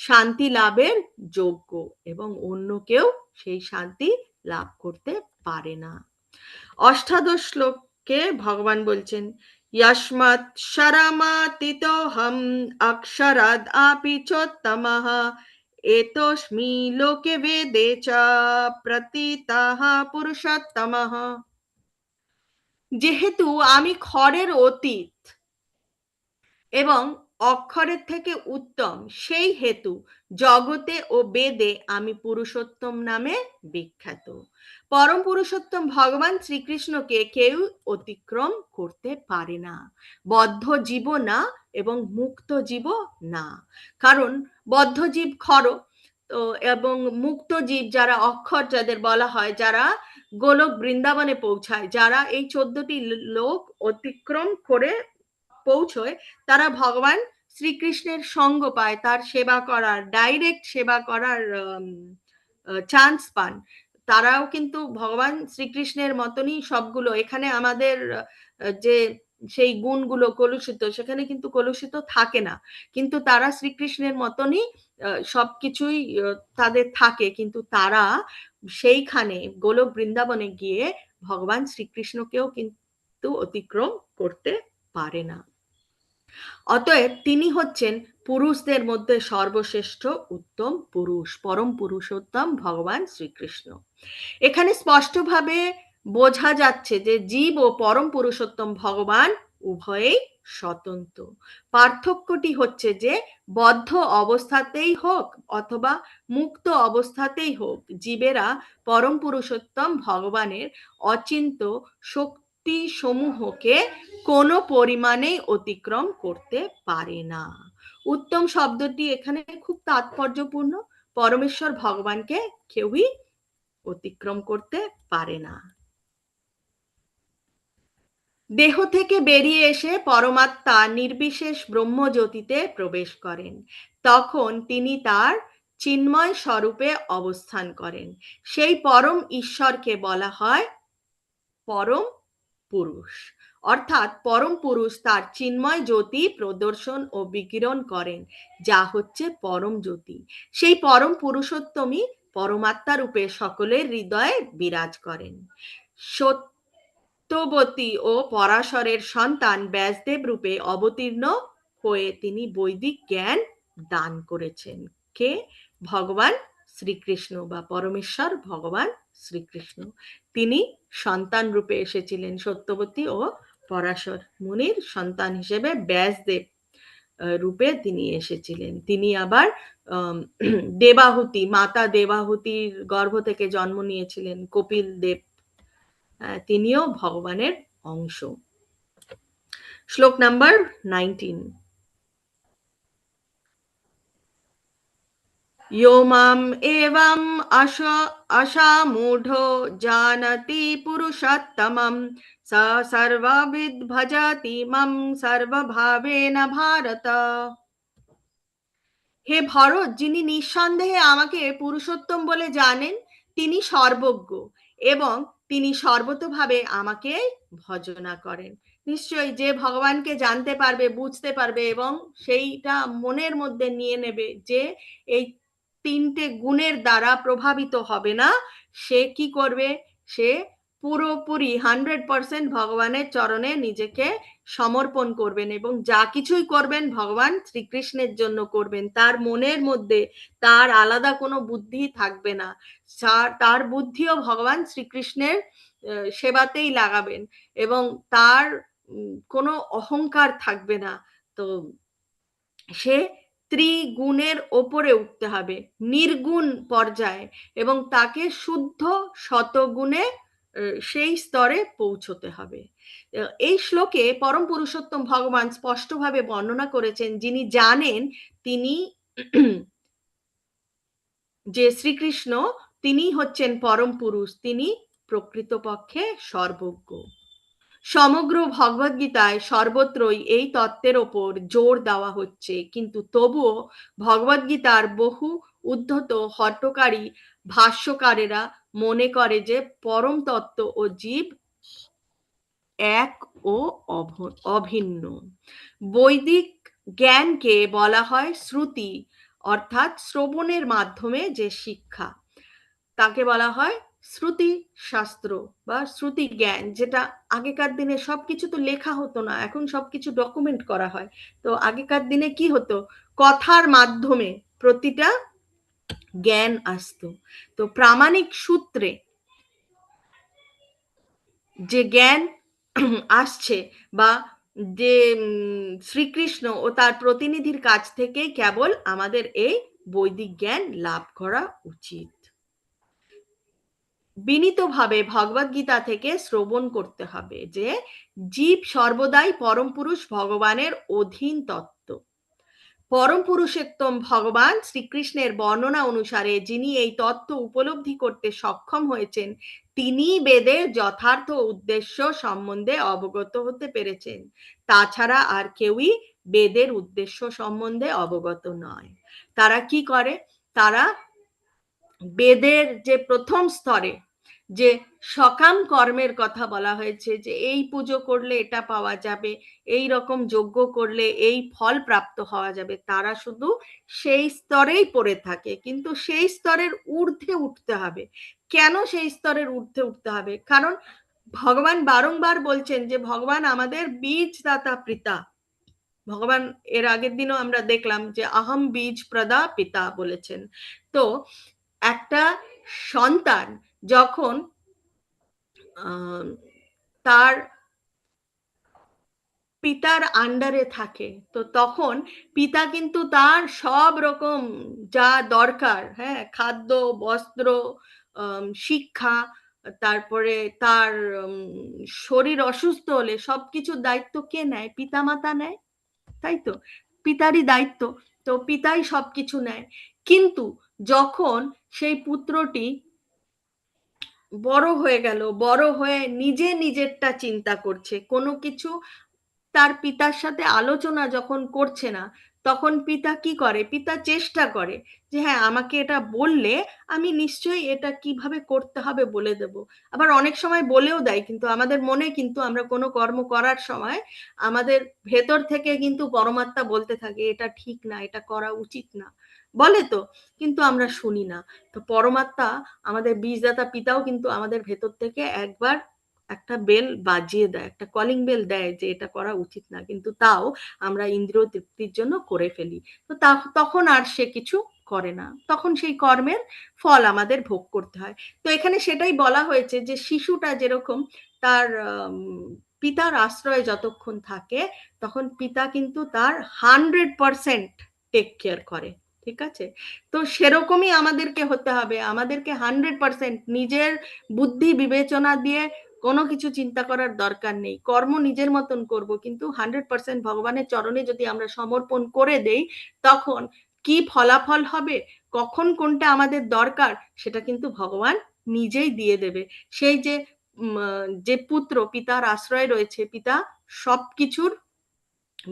শান্তি লাভের যোগ্য, এবং অন্য কেউ সেই শান্তি লাভ করতে পারে না। অষ্টাদশ শ্লোকে ভগবান বলছেন, যস্মাৎ শরমাতীতোহম অক্ষরাদ আপি চোত্তমঃ এতস্মি লোকে বেদে চ প্রতীতঃ পুরুষোত্তমঃ। যেহেতু আমি ক্ষরের অতীত এবং অক্ষরের থেকে উত্তম, সেই হেতু জগতে ও বেদে আমি পুরুষোত্তম নামে বিখ্যাত। পরম পুরুষোত্তম ভগবান শ্রীকৃষ্ণকে কেউ অতিক্রম করতে পারে না, বদ্ধ জীব না এবং মুক্ত জীব না। কারণ বদ্ধ জীব খর, তো এবং মুক্ত জীব যারা অক্ষর যাদের বলা হয়, যারা গোলক বৃন্দাবনে পৌঁছায়, যারা এই 14টি লোক অতিক্রম করে পৌঁছয়, তারা ভগবান শ্রীকৃষ্ণের সঙ্গ পায়, তার সেবা করার, ডাইরেক্ট সেবা করার চান্স পান। তারাও কিন্তু ভগবান শ্রীকৃষ্ণের মতনই সবগুলো, এখানে আমাদের যে সেই গুণগুলো কলুষিত, সেখানে কিন্তু কলুষিত থাকে না, কিন্তু তারা শ্রীকৃষ্ণের মতনই সবকিছুই তাদের থাকে, কিন্তু তারা সেইখানে গোলক বৃন্দাবনে গিয়ে ভগবান শ্রীকৃষ্ণকেও কিন্তু অতিক্রম করতে পারে না। অতএব তিনি হচ্ছেন পুরুষদের মধ্যে সর্বশ্রেষ্ঠ উত্তম পুরুষ, পরম পুরুষোত্তম ভগবান শ্রীকৃষ্ণ। এখানে স্পষ্টভাবে বোঝা যাচ্ছে যে জীব ও পরম পুরুষোত্তম ভগবান উভয়েই স্বতন্ত্র। পার্থক্যটি হচ্ছে যে বদ্ধ অবস্থাতেই হোক অথবা মুক্ত অবস্থাতেই হোক, জীবেরা পরম পুরুষোত্তম ভগবানের অচিন্ত শক্তি সমূহকে কোনো পরিমাণেই অতিক্রম করতে পারে না। উত্তম শব্দটি এখানে খুব তাৎপর্যপূর্ণ। পরমেশ্বর ভগবানকে কেউই অতিক্রম করতে পারে না। দেহ থেকে বেরিয়ে এসে পরমাত্মা নির্বিশেষ ব্রহ্মজ্যোতিতে প্রবেশ করেন, তখন তিনি তার চিন্ময় স্বরূপে অবস্থান করেন। সেই পরম ঈশ্বরকে বলা হয় পরম পুরুষ। অর্থাৎ পরম পুরুষ তার চিন্ময় জ্যোতি প্রদর্শন ও বিকিরণ করেন, যা হচ্ছে পরম জ্যোতি। সেই পরম পুরুষোত্তমই পরমাত্মা রূপে সকলের হৃদয়ে বিরাজ করেন। সত্যবতী ও পরাশরের সন্তান ব্যাসদেব রূপে অবতীর্ণ হয়ে তিনি বৈদিক জ্ঞান দান করেছেন। কে? ভগবান শ্রীকৃষ্ণ বা পরমেশ্বর ভগবান শ্রীকৃষ্ণ। তিনি সন্তান রূপে এসেছিলেন, সত্যবতী ও পরাশর মুনির সন্তান হিসেবে ব্যাসদেব রূপে তিনি এসেছিলেন। তিনি আবার দেবাহুতি, মাতা দেবাহুতির গর্ভ থেকে জন্ম নিয়েছিলেন কপিল দেব, তিনিও ভগবানের অংশ। শ্লোক নাম্বার 19। यो माम् एवम् अशामूढो जानति पुरुषोत्तमं स सर्वविद् भजति मम सर्वभावेन भारत। হে ভরত, যিনি নিঃসন্দেহে আমাকে পুরুষোত্তম বলে জানেন, তিনি সর্বজ্ঞ এবং তিনি সর্বতোভাবে আমাকে ভজনা করেন। নিশ্চয়ই যে ভগবানকে জানতে পারবে, বুঝতে পারবে এবং সেইটা মনের মধ্যে নিয়ে নেবে যে এই তিনটে গুণের দ্বারা প্রভাবিত হবে না, সে কি করবে? সে পুরোপুরি 100% ভগবানের চরণে নিজেকে সমর্পণ করবেন এবং যা কিছুই করবেন ভগবান শ্রীকৃষ্ণের জন্য করবেন। তার মনের মধ্যে তার আলাদা কোনো বুদ্ধি থাকবে না, তার বুদ্ধিও ভগবান শ্রীকৃষ্ণের সেবাতেই লাগাবেন এবং তার কোনো অহংকার থাকবে না। তো সে ত্রিগুণের ওপরে উঠতে হবে, নির্গুণ পর্যায়ে, এবং তাকে শুদ্ধ শতগুণে সেই স্তরে পৌঁছতে হবে। এই শ্লোকে পরম পুরুষোত্তম ভগবান স্পষ্টভাবে বর্ণনা করেছেন, যিনি জানেন তিনি যে শ্রীকৃষ্ণ তিনি হচ্ছেন পরম পুরুষ, তিনি প্রকৃতপক্ষে সর্বজ্ঞ। সমগ্র ভগবদ্গীতায় সর্বত্রই এই তত্ত্বের ওপর জোর দেওয়া হচ্ছে, কিন্তু তবুও ভগবদ্গীতার বহু উদ্ধত হট্টকারী ভাষ্যকারেরা মনে করে যে পরম তত্ত্ব ও জীব এক ও অভিন্ন। বৈদিক জ্ঞানকে বলা হয় শ্রুতি, অর্থাৎ শ্রবণের মাধ্যমে যে শিক্ষা, তাকে বলা হয় শ্রুতি শাস্ত্র বা শ্রুতি জ্ঞান। যেটা আগেকার দিনে সবকিছু তো লেখা হতো না, এখন সবকিছু ডকুমেন্ট করা হয়। তো আগেকার দিনে কি হতো? কথার মাধ্যমে প্রতিটা জ্ঞান আসতো। তো প্রামাণিক সূত্রে যে জ্ঞান আসছে বা যে শ্রীকৃষ্ণ ও তার প্রতিনিধির কাছ থেকে কেবল আমাদের এই বৈদিক জ্ঞান লাভ করা উচিত। বিনীতভাবে ভগবদ গীতা থেকে শ্রবণ করতে হবে যে জীব সর্বদাই পরম পুরুষ ভগবানের অধীন তত্ত্ব। পরম পুরুষোত্তম ভগবান শ্রীকৃষ্ণের বর্ণনা অনুসারে যিনি এই তত্ত্ব উপলব্ধি করতে সক্ষম হয়েছেন, তিনি বেদের যথার্থ উদ্দেশ্য সম্বন্ধে অবগত হতে পেরেছেন। তাছাড়া আর কেউই বেদের উদ্দেশ্য সম্বন্ধে অবগত নয়। তারা কি করে? তারা বেদের যে প্রথম স্তরে যে সকাম কর্মের কথা বলা হয়েছে, যে এই পুজো করলে এটা পাওয়া যাবে, এই রকম যজ্ঞ করলে এই ফল প্রাপ্ত হওয়া যাবে, তারা শুধু সেই স্তরেই পড়ে থাকে। কিন্তু সেই স্তরের ঊর্ধ্বে উঠতে হবে। কেন সেই স্তরের ঊর্ধ্বে উঠতে হবে? কারণ ভগবান বারংবার বলছেন যে ভগবান আমাদের বীজদাতা পিতা। ভগবান এর আগের দিনও আমরা দেখলাম যে আহম বীজ প্রদা পিতা বলেছেন। তো একটা সন্তান যখন তার পিতার আন্ডারে থাকে, তো তখন পিতা কিন্তু তার সব রকম যা দরকার, হ্যাঁ, খাদ্য, বস্ত্র, শিক্ষা, তারপরে তার শরীর অসুস্থ হলে সবকিছুর দায়িত্ব কে নেয়? পিতামাতা নেয়, তাই তো? পিতারই দায়িত্ব। তো পিতাই সবকিছু নেয়। কিন্তু যখন সেই পুত্রটি বড় হয়ে গেল, বড় হয়ে নিজে নিজেরটা চিন্তা করছে, কোনো কিছু তার পিতার সাথে আলোচনা যখন করছে না, তখন পিতা কি করে? পিতা চেষ্টা করে যে হ্যাঁ, আমাকে এটা বললে আমি নিশ্চয়ই এটা কিভাবে করতে হবে বলে দেব। আবার অনেক সময় বলেও দেয়, কিন্তু আমাদের মনে কিন্তু আমরা কোনো কর্ম করার সময় আমাদের ভেতর থেকে কিন্তু পরমাত্মা বলতে থাকে এটা ঠিক না, এটা করা উচিত না, বলে তো, কিন্তু আমরা শুনি না। তো পরমাত্মা আমাদের বীজদাতা পিতাও কিন্তু আমাদের ভেতর থেকে একবার একটা বেল বাজিয়ে দেয়, একটা কলিং বেল দেয় যে এটা করা উচিত না, কিন্তু তাও আমরা ইন্দ্রিয় তৃপ্তির জন্য করে ফেলি। তো তখন আর সে কিছু করে না, তখন সেই কর্মের ফল আমাদের ভোগ করতে হয়। তো এখানে সেটাই বলা হয়েছে যে শিশুটা যেরকম তার পিতার আশ্রয়ে যতক্ষণ থাকে, তখন পিতা কিন্তু তার 100% টেক কেয়ার করে। ঠিক আছে? তো সেরকমই আমাদেরকে হতে হবে। আমাদেরকে 100% নিজের বুদ্ধি বিবেচনা দিয়ে কোনো কিছু চিন্তা করার দরকার নেই। কর্ম নিজের মতন করব, কিন্তু 100% ভগবানের চরণে যদি আমরা সমর্পণ করে দেই, তখন কি ফলাফল হবে, কখন কোনটা আমাদের দরকার, সেটা কিন্তু ভগবান নিজেই দিয়ে দেবে। সেই যে যে পুত্র পিতার আশ্রয় রয়েছে, পিতা সবকিছুর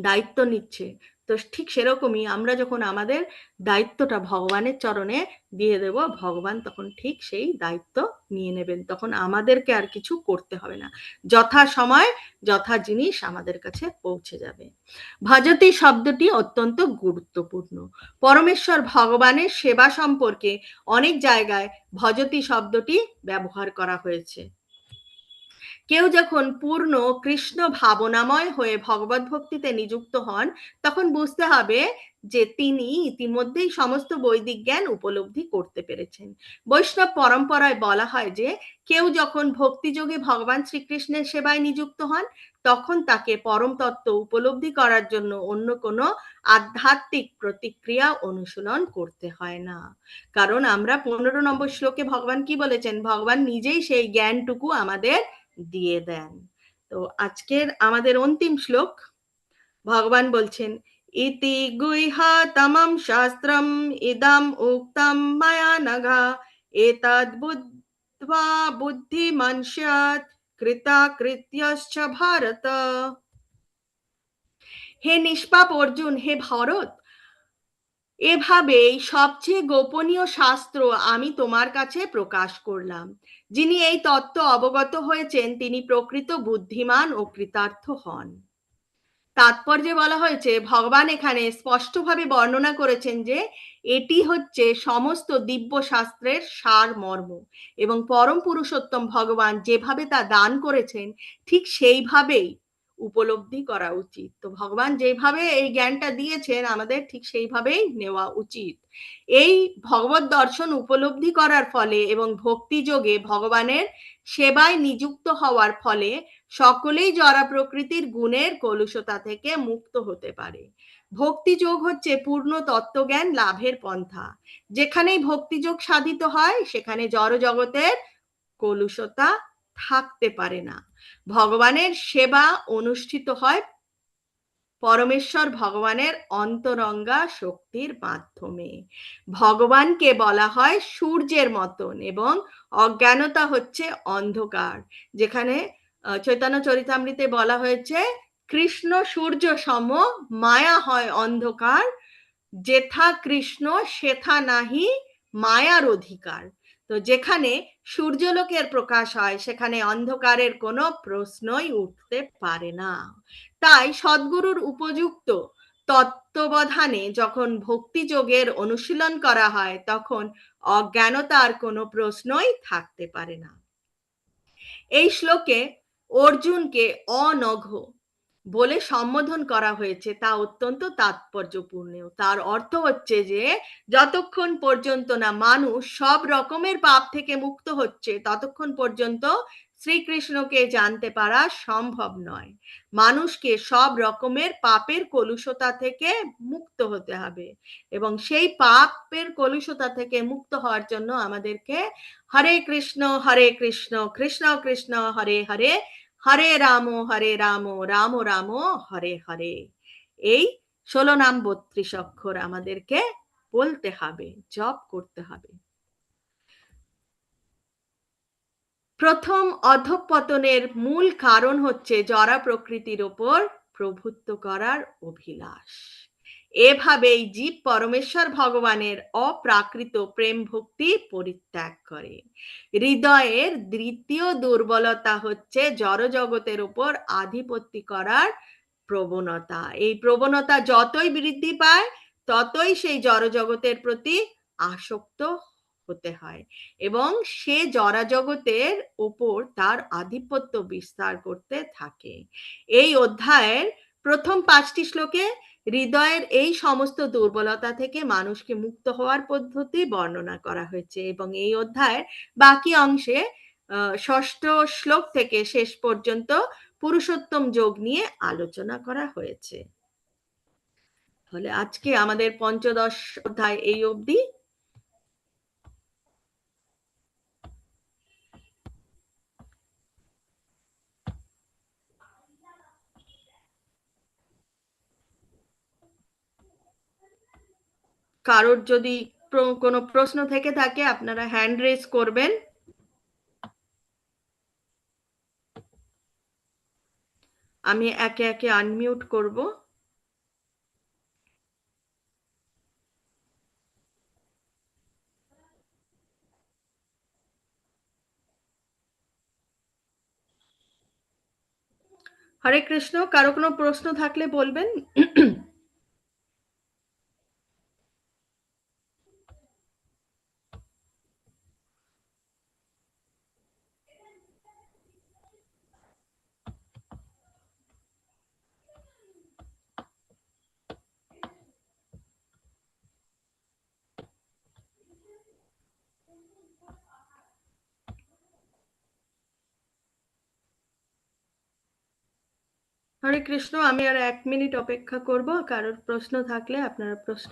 দায়িত্ব নিচ্ছে। তো ঠিক সেরকমই আমরা যখন আমাদের দায়িত্বটা ভগবানের চরণে দিয়ে দেব, ভগবান তখন ঠিক সেই দায়িত্ব নিয়ে নেবেন। তখন আমাদেরকে আর কিছু করতে হবে না, যথা সময় যথা জিনিস আমাদের কাছে পৌঁছে যাবে। ভজতি শব্দটি অত্যন্ত গুরুত্বপূর্ণ। পরমেশ্বর ভগবানের সেবা সম্পর্কে অনেক জায়গায় ভজতি শব্দটি ব্যবহার করা হয়েছে। কেউ যখন পূর্ণ কৃষ্ণ ভাবনাময় হয়ে ভগবত ভক্তিতে নিযুক্ত হন, তখন বুঝতে হবে যে তিনি ইতিমধ্যেই সমস্ত বৈদিক জ্ঞান উপলব্ধি করতে পেরেছেন। বৈষ্ণব পরম্পরায় বলা হয় যে কেউ যখন ভক্তিযোগে ভগবান শ্রীকৃষ্ণের সেবায় নিযুক্ত হন, তখন তাকে পরম তত্ত্ব উপলব্ধি করার জন্য অন্য কোনো আধ্যাত্মিক প্রতিক্রিয়া অনুশীলন করতে হয় না। কারণ আমরা 15 নম্বর শ্লোকে ভগবান কি বলেছেন? ভগবান নিজেই সেই জ্ঞানটুকু আমাদের দিয়ে দেন। তো আজকের আমাদের অন্তিম শ্লোক, ভগবান বলছেন ইতি গুহ্যতমম শাস্ত্রম ইদম উক্তম মায়া নঘা এতদ বুদ্ধ্বা বুদ্ধিমান স্যাৎ কৃতকৃত্যশ্চ ভারত। হে নিষ্পাপ অর্জুন, হে ভরত, এভাবেই সবচেয়ে গোপনীয় শাস্ত্র আমি তোমার কাছে প্রকাশ করলাম। যিনি এই তত্ত্ব অবগত হয়েছেন, তিনি প্রকৃত বুদ্ধিমান ও কৃতার্থ হন। তাৎপর্যে বলা হয়েছে, ভগবান এখানে স্পষ্টভাবে বর্ণনা করেছেন যে এটি হচ্ছে সমস্ত দিব্য শাস্ত্রের সার মর্ম, এবং পরম পুরুষোত্তম ভগবান যেভাবে তা দান করেছেন, ঠিক সেইভাবেই উপলব্ধি করা উচিত। তো ভগবান যেভাবে এই জ্ঞানটা দিয়েছেন আমাদের ঠিক সেইভাবেই নেওয়া উচিত। এই ভগবত দর্শন উপলব্ধি করার ফলে এবং ভক্তিযোগে ভগবানের সেবায় নিযুক্ত হওয়ার ফলে সকলেই জড় প্রকৃতির গুণের কলুষতা থেকে মুক্ত হতে পারে। ভক্তিযোগ হচ্ছে পূর্ণ তত্ত্বজ্ঞান লাভের পন্থা। যেখানেই ভক্তিযোগ সাধিত হয় সেখানে জড় জগতের কলুষতা থাকতে পারে না। ভগবানের সেবা অনুষ্ঠিত হয় পরমেশ্বর ভগবানের অন্তরঙ্গা শক্তির মাধ্যমে। ভগবানকে বলা হয় সূর্যের মতন এবং অজ্ঞানতা হচ্ছে অন্ধকার। যেখানে চৈতন্য চরিতামৃতে বলা হয়েছে কৃষ্ণ সূর্য সম, মায়া হয় অন্ধকার, যেথা কৃষ্ণ সেথা নাহি মায়ার অধিকার। তো যেখানে সূর্যলোকের প্রকাশ হয় সেখানে অন্ধকারের কোনো প্রশ্নই উঠতে পারে না। তাই সদ্গুরুর উপযুক্ত তত্ত্বাবধানে যখন ভক্তিযোগের অনুশীলন করা হয় তখন অজ্ঞানতার কোনো প্রশ্নই থাকতে পারে না। এই শ্লোকে অর্জুনকে অনঘ বলে সম্বোধন করা হয়েছে তা অত্যন্ত তাৎপর্যপূর্ণ। তার অর্থ হচ্ছে যে যতক্ষণ পর্যন্ত না মানুষ সব রকমের পাপ থেকে মুক্ত হচ্ছে ততক্ষণ পর্যন্ত শ্রীকৃষ্ণকে জানতে পারা সম্ভব নয়। মানুষকে সব রকমের পাপের কলুষতা থেকে মুক্ত হতে হবে এবং সেই পাপের কলুষতা থেকে মুক্ত হওয়ার জন্য আমাদেরকে হরে কৃষ্ণ কৃষ্ণ কৃষ্ণ হরে হরে, হরে রাম রাম রাম হরে হরে, এই 16 নাম 32 অক্ষর আমাদেরকে বলতে হবে, জপ করতে হবে। প্রথম অধঃপতনের মূল কারণ হচ্ছে জড় প্রকৃতির ওপর প্রভুত্ব করার অভিলাষ। এভাবেই জীব পরমেশ্বর ভগবানের অপ্রাকৃত প্রেম ভক্তি পরিত্যাগ করে। হৃদয়ের দ্বিতীয় দুর্বলতা হচ্ছে জড় জগতের উপর আধিপত্য করার প্রবণতা। এই প্রবণতা যতই বৃদ্ধি পায় ততই সেই জড় জগতের প্রতি আসক্ত হতে হয় এবং সে জড় জগতের উপর তার আধিপত্য বিস্তার করতে থাকে। এই অধ্যায়ের প্রথম 5টি শ্লোকে হৃদয়ের এই সমস্ত দুর্বলতা থেকে মানুষকে মুক্ত হওয়ার পদ্ধতি বর্ণনা করা হয়েছে এবং এই অধ্যায়ের বাকি অংশে 6ষ্ঠ শ্লোক থেকে শেষ পর্যন্ত পুরুষোত্তম যোগ নিয়ে আলোচনা করা হয়েছে। তাহলে আজকে আমাদের পঞ্চদশ অধ্যায় এই অবধি। কারোর যদি কোনো প্রশ্ন থেকে থাকে আপনারা হ্যান্ড রেজ করবেন। আমি একে একে আনমিউট করব। হরে কৃষ্ণ, কারো কোনো প্রশ্ন থাকলে বলবেন। হরে কৃষ্ণ, আমি আর 1 মিনিট অপেক্ষা করব। কারোর প্রশ্ন থাকলে আপনারা প্রশ্ন